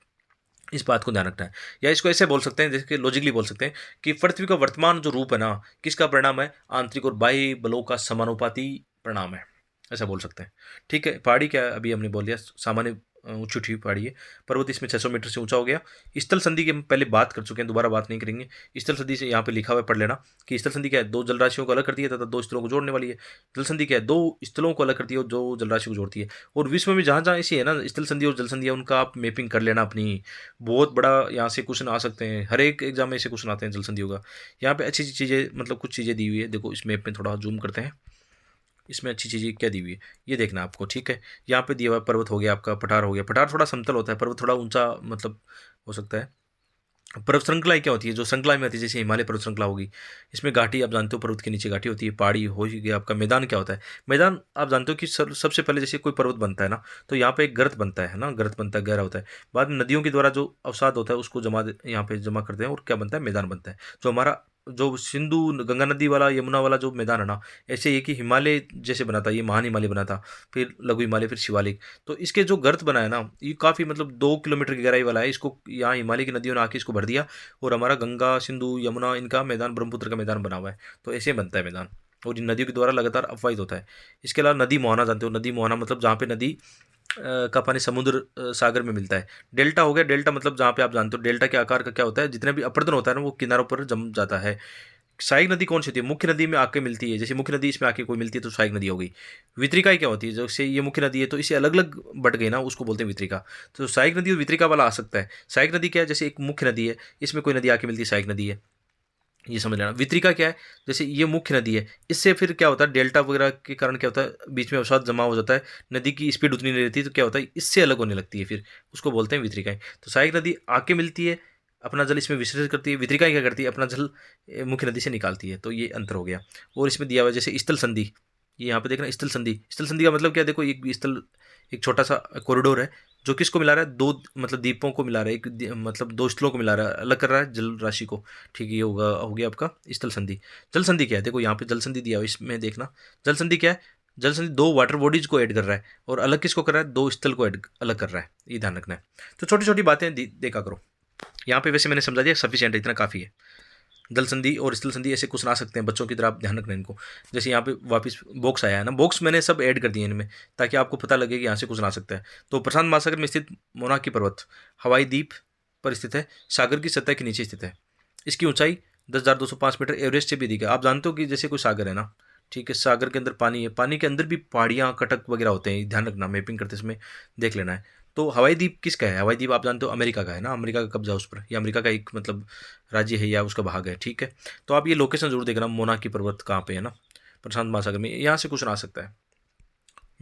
इस बात को ध्यान रखना है। या इसको ऐसे बोल सकते हैं, जैसे कि लॉजिकली बोल सकते हैं कि पृथ्वी का वर्तमान जो रूप है ना, किसका परिणाम है? आंतरिक और बाह्य बलों का समानुपाती परिणाम है, ऐसा बोल सकते हैं। ठीक है, पहाड़ी क्या है, अभी हमने बोल दिया, सामान्य ऊंची उठी हुई पहाड़ी है। पर्वत इसमें 600 मीटर से ऊंचा हो गया। स्थल संधि की हम पहले बात कर चुके हैं, दोबारा बात नहीं करेंगे। स्थल संधि से यहाँ पे लिखा हुआ है, पढ़ लेना कि स्थल संधि क्या है, दो जल राशियों को अलग करती है तथा दो स्थलों को जोड़ने वाली है। जल संधि क्या है, दो स्थलों को अलग करती है और दो जल राशियों को जोड़ती है। और विश्व में जहाँ जहाँ ऐसी है ना स्थल संधि और जल संधि है, उनका आप मैपिंग कर लेना अपनी। बहुत बड़ा यहाँ से क्वेश्चन आ सकते हैं, हर एक एग्जाम में ऐसे क्वेश्चन आते हैं जल संधियों का। यहाँ पे अच्छी अच्छी चीज़ें, मतलब कुछ चीज़ें दी हुई है, देखो इस मैप में थोड़ा जूम करते हैं। इसमें अच्छी चीज़ें क्या दी हुई है ये देखना आपको, ठीक है। यहाँ पे दिया हुआ है पर्वत हो गया आपका, पठार हो गया। पठार थोड़ा समतल होता है, पर्वत थोड़ा ऊंचा मतलब हो सकता है। पर्वत श्रृंखलाएं क्या होती है, जो श्रृंखला में आती है, जैसे हिमालय पर्वत श्रृंखला होगी, इसमें घाटी आप जानते हो, पर्वत के नीचे घाटी होती है, पहाड़ी हो ही गया आपका। मैदान क्या होता है? मैदान आप जानते हो कि सबसे पहले जैसे कोई पर्वत बनता है ना, तो यहाँ पे एक गर्त बनता है ना, गर्त बनता है, गहरा होता है। बाद में नदियों के द्वारा जो अवसाद होता है उसको यहाँ पे जमा करते हैं और क्या बनता है, मैदान बनता है। जो हमारा जो सिंधु गंगा नदी वाला, यमुना वाला जो मैदान है ना, ऐसे ही कि हिमालय जैसे बना था, ये महान हिमालय बना था, फिर लघु हिमालय, फिर शिवालिक। तो इसके जो गर्त बना है ना, ये काफ़ी मतलब 2 किलोमीटर की गहराई वाला है। इसको यहाँ हिमालय की नदियों ने आके इसको भर दिया और हमारा गंगा, सिंधु, यमुना, इनका मैदान, ब्रह्मपुत्र का मैदान बना हुआ है। तो ऐसे बनता है मैदान, और इन नदियों के द्वारा लगातार अपवाहित होता है। इसके अलावा नदी मोहना जानते हो, नदी मोहना मतलब जहाँ पे नदी का पानी समुद्र सागर में मिलता है। डेल्टा हो गया, डेल्टा मतलब जहाँ पे आप जानते हो डेल्टा के आकार का क्या होता है, जितने भी अपरदन होता है ना वो किनारों पर जम जाता है। सहायक नदी कौन सी होती है? मुख्य नदी में आके मिलती है, जैसे मुख्य नदी इसमें आके कोई मिलती है तो सहायक नदी हो गई। वितरिकाएं क्या होती है, जैसे ये मुख्य नदी है तो इसे अलग अलग बट गई ना, उसको बोलते हैं वितरिका। तो सहायक नदी और वितरिका वाला आ सकता है। सहायक नदी क्या है, जैसे एक मुख्य नदी है, इसमें कोई नदी आके मिलती है, सहायक नदी है, ये समझ लेना। वितरिका क्या है, जैसे ये मुख्य नदी है, इससे फिर क्या होता है, डेल्टा वगैरह के कारण क्या होता है, बीच में अवसाद जमा हो जाता है, नदी की स्पीड उतनी नहीं रहती, तो क्या होता है, इससे अलग होने लगती है, फिर उसको बोलते हैं वितरिकाएं। तो सहायक नदी आके मिलती है, अपना जल इसमें विसर्जित करती है। वितरिकाएं क्या करती है, अपना जल मुख्य नदी से निकालती है। तो ये अंतर हो गया। और इसमें दिया हुआ है जैसे स्थल संधि, ये यहाँ पे देखना, स्थल संधि, स्थल संधि का मतलब क्या है, देखो एक स्थल, एक छोटा सा कॉरिडोर है जो किसको मिला रहा है, दो मतलब द्वीपों को मिला रहा है, मतलब दो स्थलों को मिला रहा है, अलग कर रहा है जल राशि को। ठीक है, ये होगा, हो गया आपका स्थल संधि। जल संधि क्या है, देखो यहाँ पे जल संधि दिया हुआ है, इसमें देखना जल संधि क्या है। जल संधि दो वाटर बॉडीज को ऐड कर रहा है और अलग किसको कर रहा है, दो स्थल को ऐड अलग कर रहा है, ये ध्यान रखना है। तो छोटी छोटी बातें देखा करो। यहाँ पे वैसे मैंने समझा दिया, सफिशिएंट है, इतना काफ़ी है। जल संधि और स्थल संधि ऐसे कुछ आ सकते हैं बच्चों की तरह, आप ध्यान रखना इनको। जैसे यहाँ पे वापस बॉक्स आया है ना, बॉक्स मैंने सब ऐड कर दिए इनमें, ताकि आपको पता लगे कि यहाँ से कुछ आ सकता है। तो प्रशांत महासागर में स्थित मोनाकी पर्वत हवाई द्वीप पर स्थित है, सागर की सतह के नीचे स्थित है। इसकी ऊंचाई 10,205 मीटर एवरेस्ट से भी अधिक है। आप जानते हो कि जैसे कोई सागर है ना, ठीक है, सागर के अंदर पानी है, पानी के अंदर भी पहाड़ियाँ, कटक वगैरह होते हैं, ध्यान रखना, मैपिंग करते समय देख लेना है। तो हवाई द्वीप किसका है? हवाई द्वीप आप जानते हो अमेरिका का है ना, अमेरिका का कब्जा उस पर, या अमेरिका का एक मतलब राज्य है या उसका भाग है, ठीक है। तो आप ये लोकेशन जरूर देखना, मोनाकी पर्वत कहाँ पे है ना, प्रशांत महासागर में, यहाँ से क्वेश्चन आ सकता है।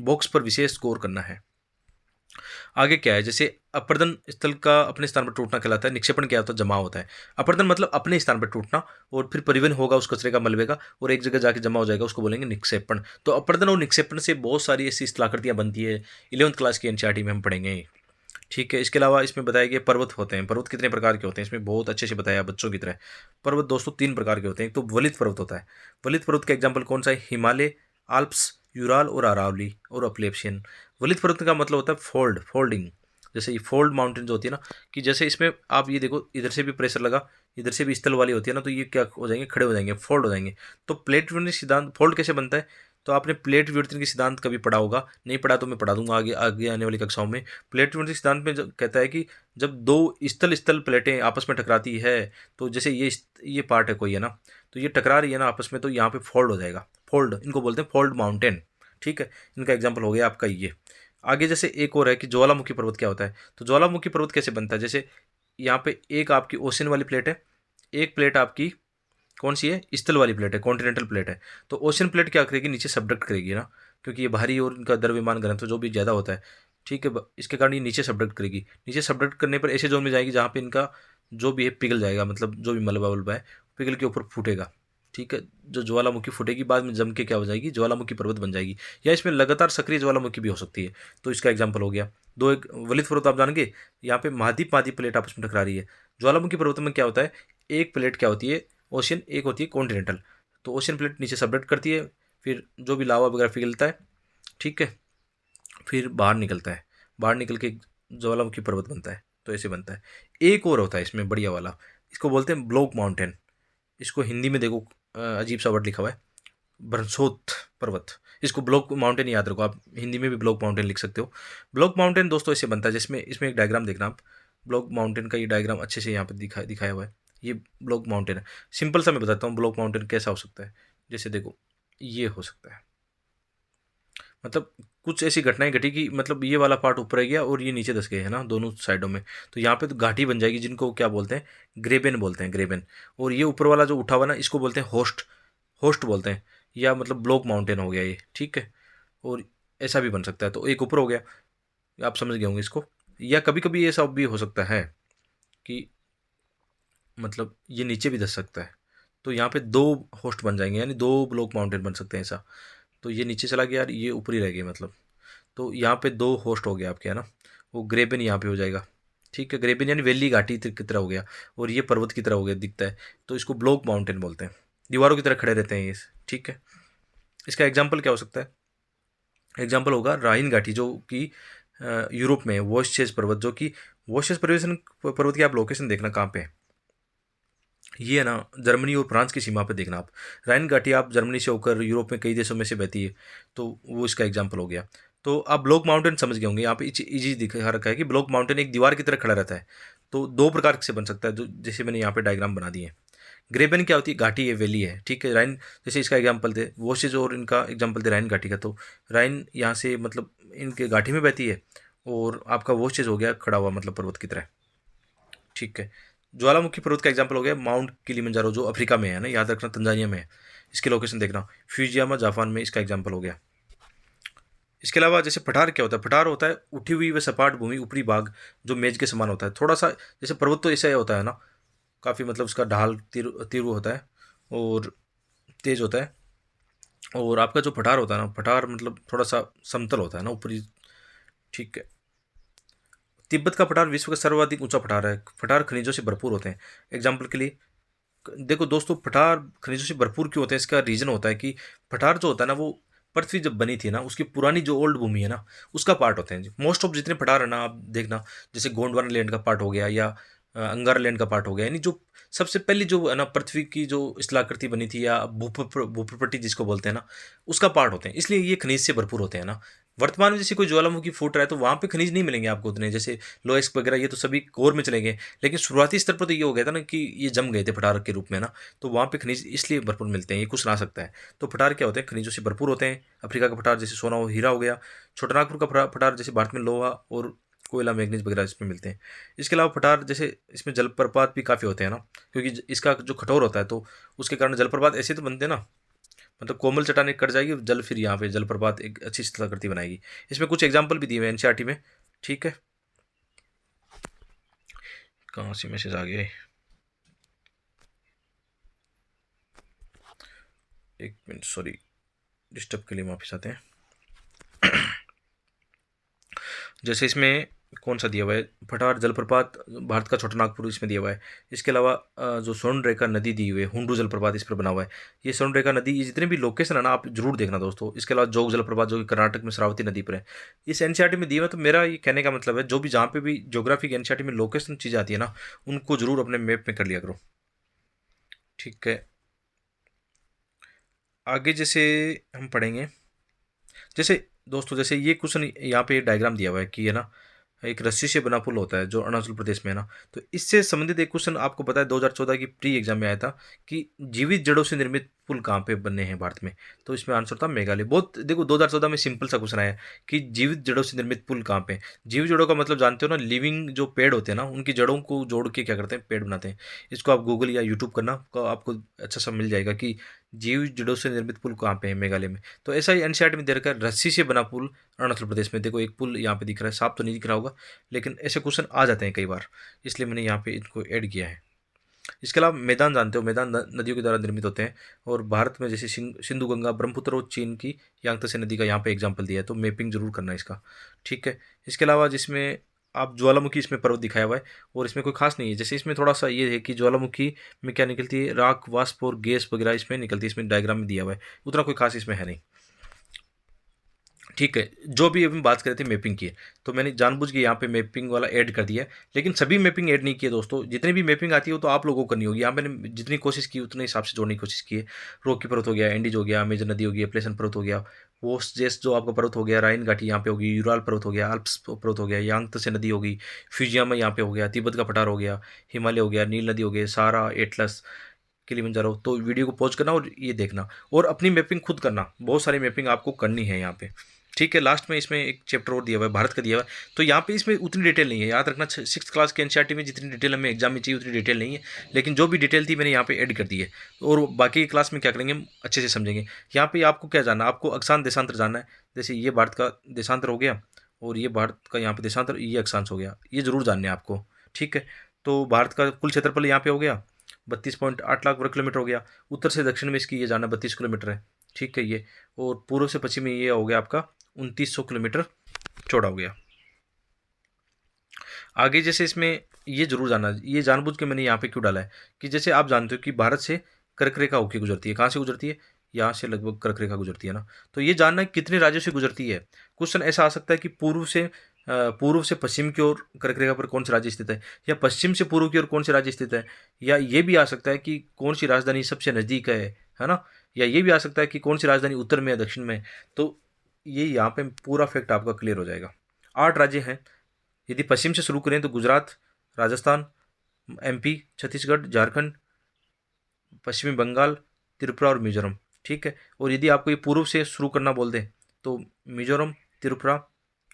बॉक्स पर विशेष स्कोर करना है। आगे क्या है, जैसे अपर्दन स्थल का अपने स्थान पर टूटना कहलाता है। निक्षेपण क्या होता है, जमा होता है। अपर्दन मतलब अपने स्थान पर टूटना, और फिर परिवहन होगा उस कचरे का, मलबे का, और एक जगह जाके जमा हो जाएगा, उसको बोलेंगे निक्षेपण। तो अपर्दन और निक्षेपण से बहुत सारी ऐसी स्थलाकृतियां बनती है, 11वीं क्लास की एनसीईआरटी में हम पढ़ेंगे, ठीक है। इसके अलावा इसमें बताया गया पर्वत होते हैं, पर्वत कितने प्रकार के होते हैं, इसमें बहुत अच्छे से बताया बच्चों की तरह। पर्वत दोस्तों 3 प्रकार के होते हैं। एक तो वलित पर्वत होता है। वलित पर्वत का एग्जाम्पल कौन सा है, हिमालय, आल्प्स, यूराल और अरावली और अपलेप्शियन। वलित पर्वत का मतलब होता है फोल्डिंग। जैसे ये फोल्ड माउंटेन जो होती है ना, कि जैसे इसमें आप ये देखो, इधर से भी प्रेशर लगा, इधर से भी स्थल वाली होती है ना, तो ये क्या हो जाएंगे, खड़े हो जाएंगे, फोल्ड हो जाएंगे। तो प्लेट विवर्तन सिद्धांत, फोल्ड कैसे बनता है, तो आपने प्लेट विवर्तन की सिद्धांत कभी पढ़ा होगा, नहीं पढ़ा तो मैं पढ़ा दूंगा आगे आगे आने वाली कक्षाओं में। प्लेट विवर्तन सिद्धांत में कहता है कि जब दो स्थल स्थल प्लेटें आपस में टकराती है, तो जैसे ये पार्ट है कोई है ना, तो ये टकरा रही है ना आपस में, तो यहाँ पे फोल्ड हो जाएगा। फोल्ड इनको बोलते हैं, फोल्ड माउंटेन, ठीक है। इनका एग्जाम्पल हो गया आपका ये। आगे जैसे एक और है कि ज्वालामुखी पर्वत क्या होता है। तो ज्वालामुखी पर्वत कैसे बनता है, जैसे यहाँ पे एक आपकी ओशन वाली प्लेट है, एक प्लेट आपकी कौन सी है? स्थल वाली प्लेट है, कॉन्टिनेंटल प्लेट है। तो ओशन प्लेट क्या करेगी? नीचे सबडक्ट करेगी ना, क्योंकि ये बाहरी और इनका द्रव्यमान घनत्व जो भी ज़्यादा होता है, ठीक है, इसके कारण ये नीचे सबडक्ट करेगी। नीचे सबडक्ट करने पर ऐसे जोन में जाएगी जहाँ पे इनका जो भी है पिघल जाएगा, मतलब जो भी मलबा वलबा है पिघल के ऊपर फूटेगा, ठीक है। जो ज्वालामुखी फूटेगी बाद में जम के क्या हो जाएगी? ज्वालामुखी पर्वत बन जाएगी। या इसमें लगातार सक्रिय ज्वालामुखी भी हो सकती है। तो इसका एग्जाम्पल हो गया। दो एक वलित पर्वत आप जानेंगे, यहाँ पे महाद्वीप महाद्वीप प्लेट आपस में टकरा रही है। ज्वालामुखी पर्वत में क्या होता है? एक प्लेट क्या होती है? ओशियन, एक होती है कॉन्टिनेंटल। तो ओशियन प्लेट नीचे सबडक्ट करती है, फिर जो भी लावा वगैरह पिघलता है, ठीक है, फिर बाहर निकलता है, बाहर निकल के ज्वालामुखी पर्वत बनता है। तो ऐसे बनता है। एक और होता है इसमें बढ़िया वाला, इसको बोलते हैं ब्लॉक माउंटेन। इसको हिंदी में देखो, अजीब सा वर्ड लिखा हुआ है, बरसोत पर्वत। इसको ब्लॉक माउंटेन याद रखो, आप हिंदी में भी ब्लॉक माउंटेन लिख सकते हो। ब्लॉक माउंटेन दोस्तों ऐसे बनता है, जिसमें इसमें एक डायग्राम देखना आप। ब्लॉक माउंटेन का ये डायग्राम अच्छे से यहाँ पे दिखाया हुआ है। ये ब्लॉक माउंटेन है। सिंपल सा मैं बताता हूँ ब्लॉक माउंटेन कैसा हो सकता है। जैसे देखो, ये हो सकता है, मतलब कुछ ऐसी घटनाएं घटी कि मतलब ये वाला पार्ट ऊपर आ गया और ये नीचे धस गए है ना दोनों साइडों में। तो यहाँ पे तो घाटी बन जाएगी, जिनको क्या बोलते हैं? ग्रेबेन बोलते हैं, ग्रेबेन। और ये ऊपर वाला जो उठा हुआ ना, इसको बोलते हैं होस्ट, होस्ट बोलते हैं। या मतलब ब्लॉक माउंटेन हो गया ये, ठीक है। और ऐसा भी बन सकता है। तो एक ऊपर हो गया, आप समझ गए होंगे इसको। या कभी कभी ऐसा भी हो सकता है कि मतलब ये नीचे भी धस सकता है। तो यहाँ पे दो होस्ट बन जाएंगे, यानी दो ब्लॉक माउंटेन बन सकते हैं ऐसा। तो ये नीचे चला गया और ये ऊपर ही रह गया, मतलब। तो यहाँ पे दो होस्ट हो गया आपके, है ना। वो ग्रेबन यहाँ पे हो जाएगा, ठीक है। ग्रेबन यानी वैली घाटी की तरह हो गया, और ये पर्वत की तरह हो गया, दिखता है। तो इसको ब्लॉक माउंटेन बोलते हैं। दीवारों की तरह खड़े रहते हैं ये, ठीक है। इसका एग्जाम्पल क्या हो सकता है? एग्जाम्पल होगा राइन घाटी, जो कि यूरोप में है। वोस्चेज पर्वत, जो कि वोस्चेज पर्वत की आप लोकेशन देखना कहाँ पे है। ये है ना, जर्मनी और फ्रांस की सीमा पे देखना आप। राइन घाटी आप जर्मनी से होकर यूरोप में कई देशों में से बहती है। तो वो इसका एग्जाम्पल हो गया। तो आप ब्लॉक माउंटेन समझ गए होंगे। यहाँ पे इजी दिखा रखा है कि ब्लॉक माउंटेन एक दीवार की तरह खड़ा रहता है। तो दो प्रकार से बन सकता है, जो जैसे मैंने यहाँ पे डायग्राम बना दिए हैं। ग्रेबन क्या होती है? घाटी है, वैली है, ठीक है। राइन, जैसे इसका एग्जाम्पल थे वोशेज, और इनका एग्जाम्पल थे राइन घाटी का। तो राइन यहाँ से मतलब इनके घाटी में बहती है, और आपका वोशेज हो गया खड़ा हुआ, मतलब पर्वत की तरह, ठीक है। ज्वालामुखी पर्वत का एग्जाम्पल हो गया माउंट किलिमंजारो, जो अफ्रीका में है ना, याद रखना, तंजानिया में है। इसकी लोकेशन देखना, फ्यूजियामा जापान में इसका एग्जाम्पल हो गया। इसके अलावा जैसे पठार क्या होता है? पठार होता है उठी हुई व सपाट भूमि, ऊपरी भाग जो मेज के समान होता है। थोड़ा सा जैसे पर्वत तो ऐसा ही होता है ना, काफ़ी मतलब उसका ढाल तीव्र होता है और तेज होता है। और आपका जो पठार होता है ना, पठार मतलब थोड़ा सा समतल होता है ना, ऊपरी, ठीक है। तिब्बत का पठार विश्व का सर्वाधिक ऊंचा पठार है। पठार खनिजों से भरपूर होते हैं। एग्जाम्पल के लिए देखो दोस्तों, पठार खनिजों से भरपूर क्यों होते हैं? इसका रीजन होता है कि पठार जो होता है ना, वो पृथ्वी जब बनी थी ना, उसकी पुरानी जो ओल्ड भूमि है ना, उसका पार्ट होते हैं। मोस्ट ऑफ जितने पठार है ना, आप देखना, जैसे गोंडवाना लैंड का पार्ट हो गया, या अंगारा लैंड का पार्ट हो गया, यानी जो सबसे पहली जो है ना पृथ्वी की जो स्थलाकृति बनी थी, या भूप्रपट्टी जिसको बोलते हैं ना, उसका पार्ट होते हैं। इसलिए ये खनिज से भरपूर होते हैं ना। वर्तमान में जैसे कोई ज्वालामुखी फूट रहा है, तो वहाँ पे खनिज नहीं मिलेंगे आपको उतने, जैसे लोएस्क वगैरह, ये तो सभी कोर में चले गए। लेकिन शुरुआती स्तर पर तो ये हो गया था ना कि ये जम गए थे पठार के रूप में ना। तो वहाँ पे खनिज इसलिए भरपूर मिलते हैं, ये कुछ ला सकता है। तो पठार क्या होते हैं? खनिजों से भरपूर होते हैं। अफ्रीका का पठार जैसे सोना और हीरा हो गया। छोटानागपुर का पठार जैसे भारत में लोहा और कोयला, मैग्नीज वगैरह इसमें मिलते हैं। इसके अलावा पठार जैसे इसमें जलप्रपात भी काफ़ी होते हैं ना, क्योंकि इसका जो कठोर होता है, तो उसके कारण जलप्रपात ऐसे तो बनते हैं ना, मतलब कोमल चट्टानें कट जाएगी, जल फिर यहाँ पे जलप्रपात एक अच्छी स्थलाकृति बनाएगी। इसमें कुछ एग्जाम्पल भी दिए हुए हैं एनसीईआरटी में, ठीक है। कहाँ से मैसेज आ गया? एक मिनट, सॉरी, डिस्टर्ब के लिए माफी चाहते हैं। जैसे इसमें कौन सा दिया हुआ है? पठार जलप्रपात भारत का छोटा नागपुर इसमें दिया हुआ है। इसके अलावा जो स्वर्ण रेखा नदी दी हुई है, हुंडू जलप्रपात इस पर बना हुआ है। ये स्वर्ण रेखा नदी, ये जितने भी लोकेशन है ना, आप जरूर देखना दोस्तों। इसके अलावा जोग जलप्रपात, जो कि कर्नाटक में श्रावती नदी पर है, इस एनसीईआरटी में दिया हुआ है। तो मेरा ये कहने का मतलब है, जो भी जहाँ पे भी ज्योग्राफी की एनसीईआरटी में लोकेशन चीज़ आती है ना, उनको जरूर अपने मैप में कर लिया करो, ठीक है। आगे जैसे हम पढ़ेंगे, जैसे दोस्तों, जैसे ये क्वेश्चन यहाँ पे डायग्राम दिया हुआ है कि है ना, एक रस्सी से बना पुल होता है जो अरुणाचल प्रदेश में है ना, तो इससे संबंधित एक क्वेश्चन आपको पता है 2014 की प्री एग्जाम में आया था कि जीवित जड़ों से निर्मित पुल कहाँ पे बने हैं भारत में। तो इसमें आंसर था मेघालय। बहुत देखो 2014 में सिंपल सा क्वेश्चन आया कि जीवित जड़ों से निर्मित पुल कहाँ पे हैं? जीवित जड़ों का मतलब जानते हो ना, लिविंग जो पेड़ होते हैं ना, उनकी जड़ों को जोड़ के क्या करते हैं, पेड़ बनाते हैं। इसको आप गूगल या यूट्यूब करना, आपको अच्छा सा मिल जाएगा कि जीवित जड़ों से निर्मित पुल कहाँ पे है मेघालय में। तो ऐसा ही एनसीईआरटी में दे रखा है, रस्सी से बना पुल अरुणाचल प्रदेश में। देखो एक पुल यहाँ पे दिख रहा है, साफ तो नहीं दिख रहा होगा, लेकिन ऐसे क्वेश्चन आ जाते हैं कई बार, इसलिए मैंने यहाँ पे इनको ऐड किया है। इसके अलावा मैदान जानते हो, मैदान नदियों के द्वारा निर्मित होते हैं, और भारत में जैसे सिंधु गंगा ब्रह्मपुत्र और चीन की यांगत्से नदी का यहाँ पे एग्जाम्पल दिया है, तो मैपिंग जरूर करना है इसका, ठीक है। इसके अलावा जिसमें आप ज्वालामुखी इसमें पर्वत दिखाया हुआ है, और इसमें कोई खास नहीं है। जैसे इसमें थोड़ा सा ये है कि ज्वालामुखी में क्या निकलती है, राख वाष्प और गैस वगैरह इसमें निकलती है, इसमें डायग्राम में दिया हुआ है, उतना कोई खास इसमें है नहीं, ठीक है। जो भी अभी बात कर रहे थे मैपिंग की है, तो मैंने जानबूझ के यहाँ पे मैपिंग वाला ऐड कर दिया है, लेकिन सभी मैपिंग ऐड नहीं किए दोस्तों। जितनी भी मैपिंग आती है वो तो आप लोगों को करनी होगी। यहाँ मैंने जितनी कोशिश की उतने हिसाब से जोड़ने की कोशिश की है। रोकी पर्वत हो गया, एंडीज हो गया, मेजर नदी हो गया, प्लेसन पर्वत हो गया, वो जेस जो आपका पर्वत हो गया, राइन घाटी यहाँ पे होगी, यूराल पर्वत हो गया, अल्प्स पर्वत हो गया, यांगत्से नदी होगी, फ्यूजियामा यहाँ पे हो गया, तिब्बत का पठार हो गया, हिमालय हो गया, नील नदी हो गई, सारा, एटलस, किलिमंजारो। तो वीडियो को पॉज करना और ये देखना, और अपनी मैपिंग खुद करना। बहुत सारी मैपिंग आपको करनी है यहाँ पे, ठीक है। लास्ट में इसमें एक चैप्टर और दिया हुआ है, भारत का दिया हुआ है, तो यहाँ पे इसमें उतनी डिटेल नहीं है। याद रखना, सिक्स क्लास के एनसीईआरटी में जितनी डिटेल हमें एग्जाम में चाहिए उतनी डिटेल नहीं है, लेकिन जो भी डिटेल थी मैंने यहाँ पे ऐड कर दी है। और बाकी क्लास में क्या करेंगे, हम अच्छे से समझेंगे। यहाँ पे आपको क्या जानना है, आपको अक्षांश देशांतर जानना है। जैसे ये भारत का देशांतर हो गया, और ये भारत का यहाँ पे देशांतर, ये अक्षांश हो गया, ये जरूर जानना है आपको, ठीक है। तो भारत का कुल क्षेत्रफल यहाँ पे हो गया 32.8 लाख वर्ग किलोमीटर हो गया। उत्तर से दक्षिण में इसकी ये जाना 32 किलोमीटर है, ठीक है ये। और पूर्व से पश्चिम में ये हो गया आपका 2900 किलोमीटर चौड़ा हो गया। आगे जैसे इसमें ये जरूर जानना, ये जानबूझ के मैंने यहाँ पे क्यों डाला है कि जैसे आप जानते हो कि भारत से कर्क रेखा होके गुजरती है। कहाँ से गुजरती है, यहाँ से लगभग कर्क रेखा गुजरती है ना। तो ये जानना है कितने राज्यों से गुजरती है। क्वेश्चन ऐसा आ सकता है कि पूर्व से पश्चिम की ओर कर्क रेखा पर कौन सा राज्य स्थित है, या पश्चिम से पूर्व की ओर कौन से राज्य स्थित है, या ये भी आ सकता है कि कौन सी राजधानी सबसे नज़दीक है ना, या ये भी आ सकता है कि कौन सी राजधानी उत्तर में या दक्षिण में। तो ये यहाँ पे पूरा फैक्ट आपका क्लियर हो जाएगा। 8 राज्य हैं। यदि पश्चिम से शुरू करें तो गुजरात, राजस्थान, एमपी, छत्तीसगढ़, झारखंड, पश्चिमी बंगाल, त्रिपुरा और मिजोरम, ठीक है। और यदि आपको ये पूर्व से शुरू करना बोल दें तो मिजोरम, त्रिपुरा,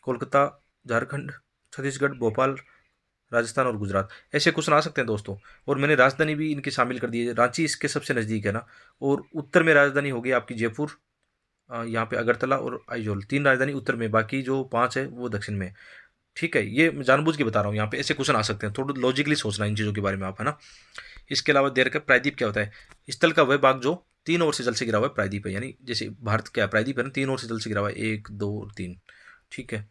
कोलकाता, झारखंड, छत्तीसगढ़, भोपाल, राजस्थान और गुजरात, ऐसे क्वेश्चन आ सकते हैं दोस्तों। और मैंने राजधानी भी इनकी शामिल कर दी है, रांची इसके सबसे नज़दीक है ना। और उत्तर में राजधानी होगी आपकी जयपुर, यहाँ पे अगरतला और आइजोल, 3 राजधानी उत्तर में, बाकी जो 5 है वो दक्षिण में, ठीक है। ये मैं जानबूझ के बता रहा हूँ, यहाँ पे ऐसे क्वेश्चन आ सकते हैं, थोड़ा लॉजिकली सोचना इन चीज़ों के बारे में आप, है ना। इसके अलावा देर का प्रायद्वीप क्या होता है, स्थल का वह भाग जो 3 ओर से जल से घिरा हुआ है, प्रायद्वीप है। यानी जैसे भारत क्या है, प्रायद्वीप है ना, 3 ओर से जल से घिरा हुआ है, 1, 2 और 3, ठीक है।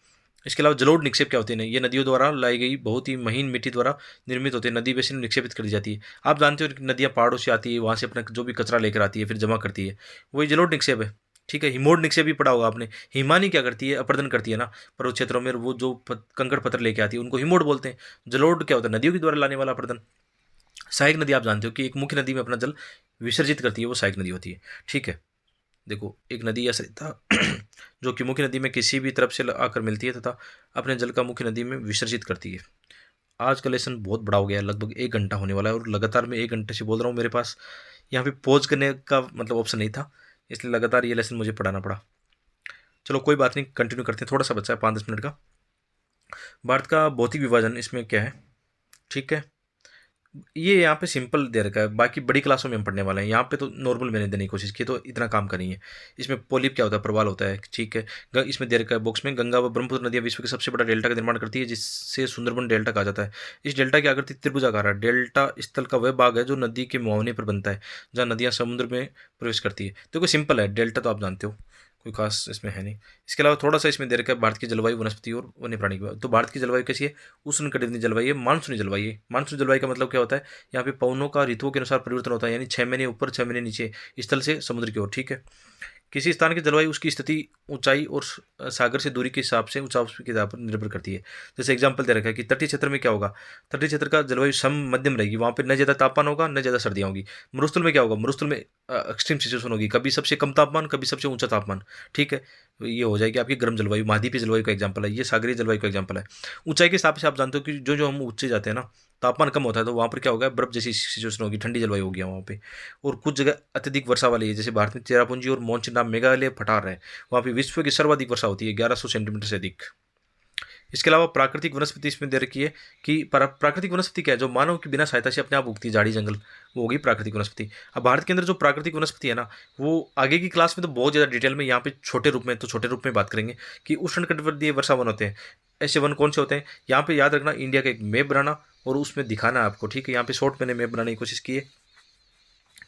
इसके अलावा जलोढ़ निक्षेप क्या होते हैं, ये नदियों द्वारा लाई गई बहुत ही महीन मिट्टी द्वारा निर्मित होते हैं, नदी बेसिन में निक्षेपित कर दी जाती है। आप जानते हो कि नदियाँ पहाड़ों से आती है, वहाँ से अपना जो भी कचरा लेकर आती है फिर जमा करती है, वही जलोढ़ निक्षेप है, ठीक है। हिमोड़ निक्षेप भी पढ़ा होगा आपने। हिमानी क्या करती है, अपर्दन करती है ना पर्वत क्षेत्रों में, वो जो कंकड़ पत्थर लेके आती है उनको हिमोड़ बोलते हैं। जलोढ़ क्या होता है, नदियों के द्वारा लाने वाला अपर्दन। सहायक नदी आप जानते हो कि एक मुख्य नदी में अपना जल विसर्जित करती है, वो सहायक नदी होती है, ठीक है। देखो एक नदी या सरिता जो कि मुख्य नदी में किसी भी तरफ से आकर मिलती है तथा अपने जल का मुख्य नदी में विसर्जित करती है। आज का लेसन बहुत बड़ा हो गया है, लगभग 1 घंटा होने वाला है, और लगातार मैं 1 घंटे से बोल रहा हूँ। मेरे पास यहाँ पे पॉज करने का मतलब ऑप्शन नहीं था, इसलिए लगातार ये लेसन मुझे पढ़ाना पड़ा। चलो कोई बात नहीं, कंटिन्यू करते हैं, थोड़ा सा बचा है 5-10 मिनट का। भारत का भौतिक विभाजन इसमें क्या है, ठीक है। ये यहाँ पे सिंपल दे रखा है, बाकी बड़ी क्लासों में हम पढ़ने वाले हैं। यहाँ पे तो नॉर्मल मैंने देने की कोशिश की, तो इतना काम करेंगे। इसमें पोलिप क्या होता है, प्रवाल होता है, ठीक है। इसमें दे रखा है बॉक्स में, गंगा व ब्रह्मपुत्र नदियाँ विश्व के सबसे बड़ा डेल्टा का निर्माण करती है, जिससे सुंदरबन डेल्टा कहा जाता है। इस डेल्टा की आकृति त्रिभुजाकार है। डेल्टा स्थल का वह भाग है जो नदी के मुहावने पर बनता है, जहाँ नदियाँ समुद्र में प्रवेश करती है। तो कोई सिंपल है, डेल्टा तो आप जानते हो, कोई खास इसमें है नहीं। इसके अलावा थोड़ा सा इसमें दे रखा है भारत की जलवायु, वनस्पति और वन्य प्राणी की। तो भारत की जलवायु कैसी है, उष्णकटिबंधीय जलवायु है, मानसूनी जलवायु है। मानसूनी जलवायु का मतलब क्या होता है, यहाँ पे पवनों का ऋतुओं के अनुसार परिवर्तन होता है, यानी 6 महीने ऊपर 6 महीने नीचे, स्थल से समुद्र की ओर, ठीक है। किसी स्थान की जलवायु उसकी स्थिति, ऊंचाई और सागर से दूरी के हिसाब से, ऊंचाई के हिसाब पर निर्भर करती है। जैसे एग्जांपल दे रखा है कि तटीय क्षेत्र में क्या होगा, तटीय क्षेत्र का जलवायु सम मध्यम रहेगी, वहाँ पे न ज़्यादा तापमान होगा न ज़्यादा सर्दियाँ होगी। मरुस्थल में क्या होगा, मरुस्थल में एक्सट्रीम सिचुएशन होगी, कभी सबसे कम तापमान कभी सबसे ऊंचा तापमान, ठीक है। ये हो जाएगी आपकी गर्म जलवायु, महाद्वीपीय जलवायु का एग्जाम्पल है, ये सागरीय जलवायु का एग्जाम्पल है। ऊंचाई के हिसाब से आप जानते हो कि जो जो हम ऊंचे जाते हैं ना, तापमान कम होता है तो वहाँ पर क्या होगा, बर्फ जैसी सिचुएशन होगी, ठंडी जलवायु होगी वहाँ पे। और कुछ जगह अत्यधिक वर्षा वाली है, जैसे भारत में चेरापूंजी और मोनचिनाब मेघालय पठार है, वहाँ पे विश्व की सर्वाधिक वर्षा होती है, 1100 सेंटीमीटर से अधिक। इसके अलावा प्राकृतिक वनस्पति इसमें दे रखी है कि प्राकृतिक वनस्पति क्या है, जो मानव की बिना सहायता से अपने आप उगती है, झाड़ी जंगल, वो होगी प्राकृतिक वनस्पति। अब भारत के अंदर जो प्राकृतिक वनस्पति है ना, वो आगे की क्लास में तो बहुत ज़्यादा डिटेल में, यहाँ पे छोटे रूप में, तो छोटे रूप में बात करेंगे कि उष्णकटिबंधीय वर्षा वन होते हैं। ऐसे वन कौन से होते हैं, यहाँ पे याद रखना, इंडिया का एक मैप बनाना और उसमें दिखाना है आपको, ठीक है। यहाँ पे शॉर्ट मैंने मैप बनाने की कोशिश की है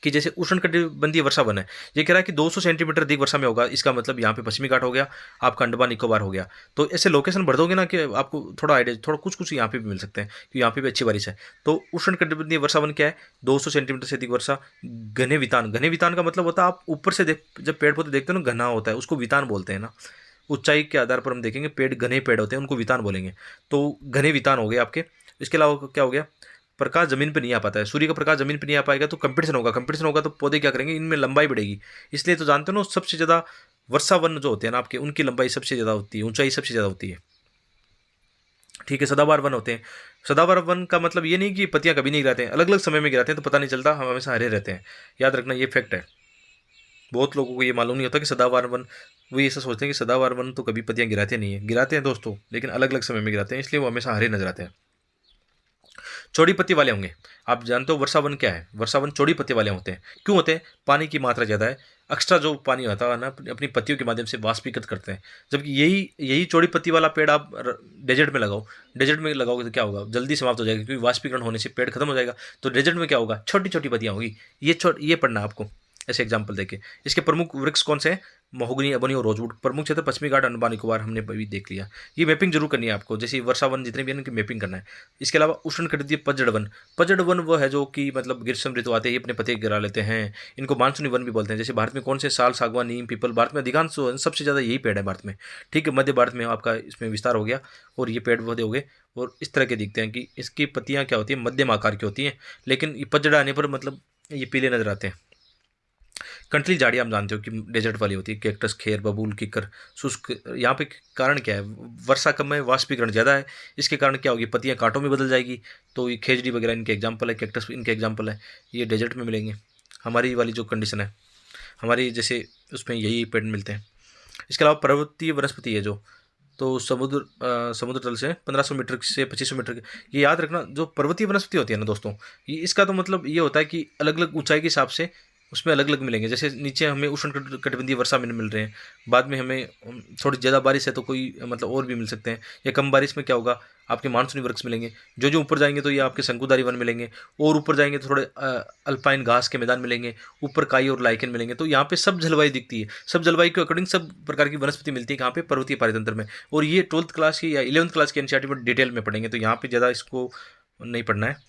कि जैसे उष्णकटिबंधीय वर्षा वन है, ये कह रहा है कि 200 सेंटीमीटर अधिक वर्षा में होगा, इसका मतलब यहाँ पे पश्चिमी घाट हो गया, आपका अंडमान निकोबार हो गया। तो ऐसे लोकेशन भर दोगे ना कि आपको थोड़ा आइडिया, थोड़ा कुछ कुछ यहाँ पे भी मिल सकते हैं कि यहाँ पे भी अच्छी बारिश है। तो उष्णकटिबंधीय वर्षा वन क्या है, 200 सेंटीमीटर से अधिक वर्षा। घने वितान, घने वितान का मतलब होता है आप ऊपर से देख, जब पेड़ पौधे देखते हो ना, घना होता है, उसको वितान बोलते हैं ना। ऊंचाई के आधार पर हम देखेंगे, पेड़ घने पेड़ होते हैं, उनको वितान बोलेंगे। तो घने वितान हो गए आपके। इसके अलावा क्या हो गया, प्रकाश जमीन पर नहीं आ पाता है, सूर्य का प्रकाश जमीन पर नहीं आ पाएगा तो कंपटीशन होगा, कंपटीशन होगा तो पौधे क्या करेंगे, इनमें लंबाई बढ़ेगी। इसलिए तो जानते हो ना, सबसे ज़्यादा वर्षा वन जो होते हैं ना आपके, उनकी लंबाई सबसे ज़्यादा होती है, ऊंचाई सबसे ज़्यादा होती है, ठीक है। सदाबहार वन होते हैं। सदाबहार वन का मतलब ये नहीं कि पत्तियां कभी नहीं गिराते हैं, अलग अलग समय में गिराते हैं तो पता नहीं चलता, हम हमेशा हरे रहते हैं। याद रखना, ये फैक्ट है। बहुत लोगों को ये मालूम नहीं होता कि सदाबहार वन, वो ऐसा सोचते हैं कि सदाबहार वन तो कभी पत्तियां गिराते नहीं है, गिराते हैं दोस्तों, लेकिन अलग अलग समय में गिराते हैं, इसलिए वो हमेशा हरे नजर आते हैं। चौड़ी पत्ती वाले होंगे। आप जानते हो वर्षा वन क्या है, वर्षा वन चौड़ी पत्ती वाले होते हैं। क्यों होते हैं, पानी की मात्रा ज़्यादा है, एक्स्ट्रा जो पानी होता है ना, अपनी पत्तियों के माध्यम से वाष्पीकृत करते हैं। जबकि यही यही चौड़ी पत्ती वाला पेड़ आप डेजर्ट में लगाओ, डेजर्ट में लगाओगे तो क्या होगा, जल्दी समाप्त हो जाएगा, क्योंकि वाष्पीकरण होने से पेड़ खत्म हो जाएगा। तो डेजर्ट में क्या होगा, छोटी छोटी पत्तियाँ होगी। ये पढ़ना है आपको, ऐसे एग्जाम्पल देके। इसके प्रमुख वृक्ष कौन से हैं, महोगनी, अबनी और रोजवुड। प्रमुख क्षेत्र पश्चिमी घाट, अंडमान निकोबार, हमने अभी देख लिया। ये मैपिंग जरूर करनी है आपको, जैसे वर्षा वन जितने भी हैं इनकी मैपिंग करना है। इसके अलावा उष्णकटिबंधीय पतझड़ वन। पतझड़ वन वो है जो कि मतलब ग्रीष्म ऋतु आते ही अपने पत्ते गिरा लेते हैं, इनको मानसूनी वन भी बोलते हैं। जैसे भारत में कौन से, साल, सागवान, नीम, पीपल, भारत में अधिकांश सबसे ज़्यादा यही पेड़ है भारत में, ठीक है। मध्य भारत में आपका इसमें विस्तार हो गया और ये पेड़ पौधे हो गए, और इस तरह के दिखते हैं कि इसकी पत्तियाँ क्या होती हैं, मध्यम आकार की होती हैं, लेकिन ये पतझड़ आने पर मतलब ये पीले नजर आते हैं। कंटली झाड़ी आप जानते हो कि डेजर्ट वाली होती है, कैक्टस, खेर, बबूल, किकर, शुष्क। यहाँ पे कारण क्या है, वर्षा कम है, वाष्पीकरण ज़्यादा है, इसके कारण क्या होगी, पत्तियाँ कांटों में बदल जाएगी। तो ये खेजड़ी वगैरह इनके एग्जाम्पल है, कैक्टस इनके एग्जाम्पल है, ये डेजर्ट में मिलेंगे। हमारी वाली जो कंडीशन है, हमारी जैसे उसमें यही पेड़ मिलते हैं। इसके अलावा पर्वतीय वनस्पति है जो, तो समुद्र तल से 1500 मीटर से 2500 मीटर ये याद रखना, जो पर्वतीय वनस्पति होती है ना दोस्तों, ये इसका तो मतलब ये होता है कि अलग अलग ऊंचाई के हिसाब से उसमें अलग अलग मिलेंगे। जैसे नीचे हमें उष्णकटिबंधीय वर्षा में मिल रहे हैं, बाद में हमें थोड़ी ज़्यादा बारिश है तो कोई मतलब और भी मिल सकते हैं, या कम बारिश में क्या होगा, आपके मानसूनी वृक्ष मिलेंगे। जो जो ऊपर जाएंगे तो ये आपके शंकुधारी वन मिलेंगे, और ऊपर जाएंगे तो थोड़े अल्पाइन घास के मैदान मिलेंगे, ऊपर काई और लाइकेन मिलेंगे। तो यहाँ पे सब जलवायु दिखती है, सब जलवायु के अकॉर्डिंग सब प्रकार की वनस्पति मिलती है कहाँ पे, पर्वतीय पारितंत्र में। और ये 12th क्लास की या 11th क्लास की एनसीईआरटी में डिटेल में पढ़ेंगे, तो यहाँ पे ज़्यादा इसको नहीं पढ़ना है।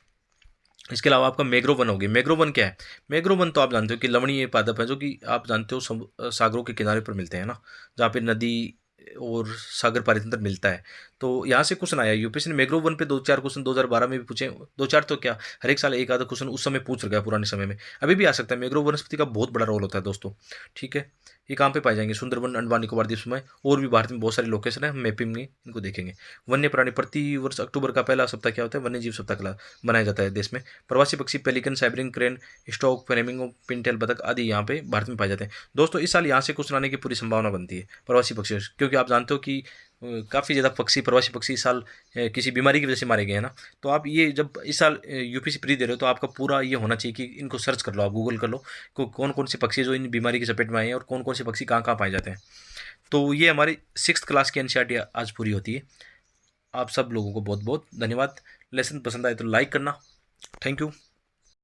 इसके अलावा आपका मैग्रोव वन होगी। मैग्रोव वन क्या है, मैग्रोव वन तो आप जानते हो कि लवणीय पादप है, जो कि आप जानते हो सागरों के किनारे पर मिलते हैं ना, जहाँ पे नदी और सागर पारितंत्र मिलता है। तो यहाँ से क्वेश्चन आया, यूपीएससी ने मैग्रोव वन पे 2-4 क्वेश्चन 2012 में भी पूछे, 2-4 तो क्या, हर एक साल एक आधा क्वेश्चन उस समय पूछ रखा है, पुराने समय में, अभी भी आ सकता है। मैग्रोव वनस्पति का बहुत बड़ा रोल होता है दोस्तों, ठीक है। ये कहाँ पे पाए जाएंगे, सुंदरबन, अंडमान निकोबार द्वीप समूह, और भी भारत में बहुत सारे लोकेशन है, हम मैपिंग में इनको देखेंगे। वन्य प्राणी, प्रति वर्ष अक्टूबर का पहला सप्ताह क्या होता है, वन्य जीव सप्ताह मनाया जाता है देश में। प्रवासी पक्षी, pelican, Siberian crane, stock, flamingo, Pintail बतख आदि यहाँ पे भारत में पाए जाते हैं। दोस्तों इस साल यहाँ से क्वेश्चन आने की पूरी संभावना बनती है प्रवासी पक्षी, क्योंकि आप जानते हो कि काफ़ी ज़्यादा पक्षी, प्रवासी पक्षी इस साल किसी बीमारी की वजह से मारे गए हैं ना। तो आप ये जब इस साल यूपीसी प्री दे रहे हो तो आपका पूरा ये होना चाहिए कि इनको सर्च कर लो, आप गूगल कर लो कौन कौन से पक्षी जो इन बीमारी की चपेट में आए हैं, और कौन कौन से पक्षी कहाँ कहाँ पाए जाते हैं। तो ये हमारी 6th क्लास की एनसीईआरटी आज पूरी होती है। आप सब लोगों को बहुत बहुत धन्यवाद। लेसन पसंद आए तो लाइक करना। Thank you.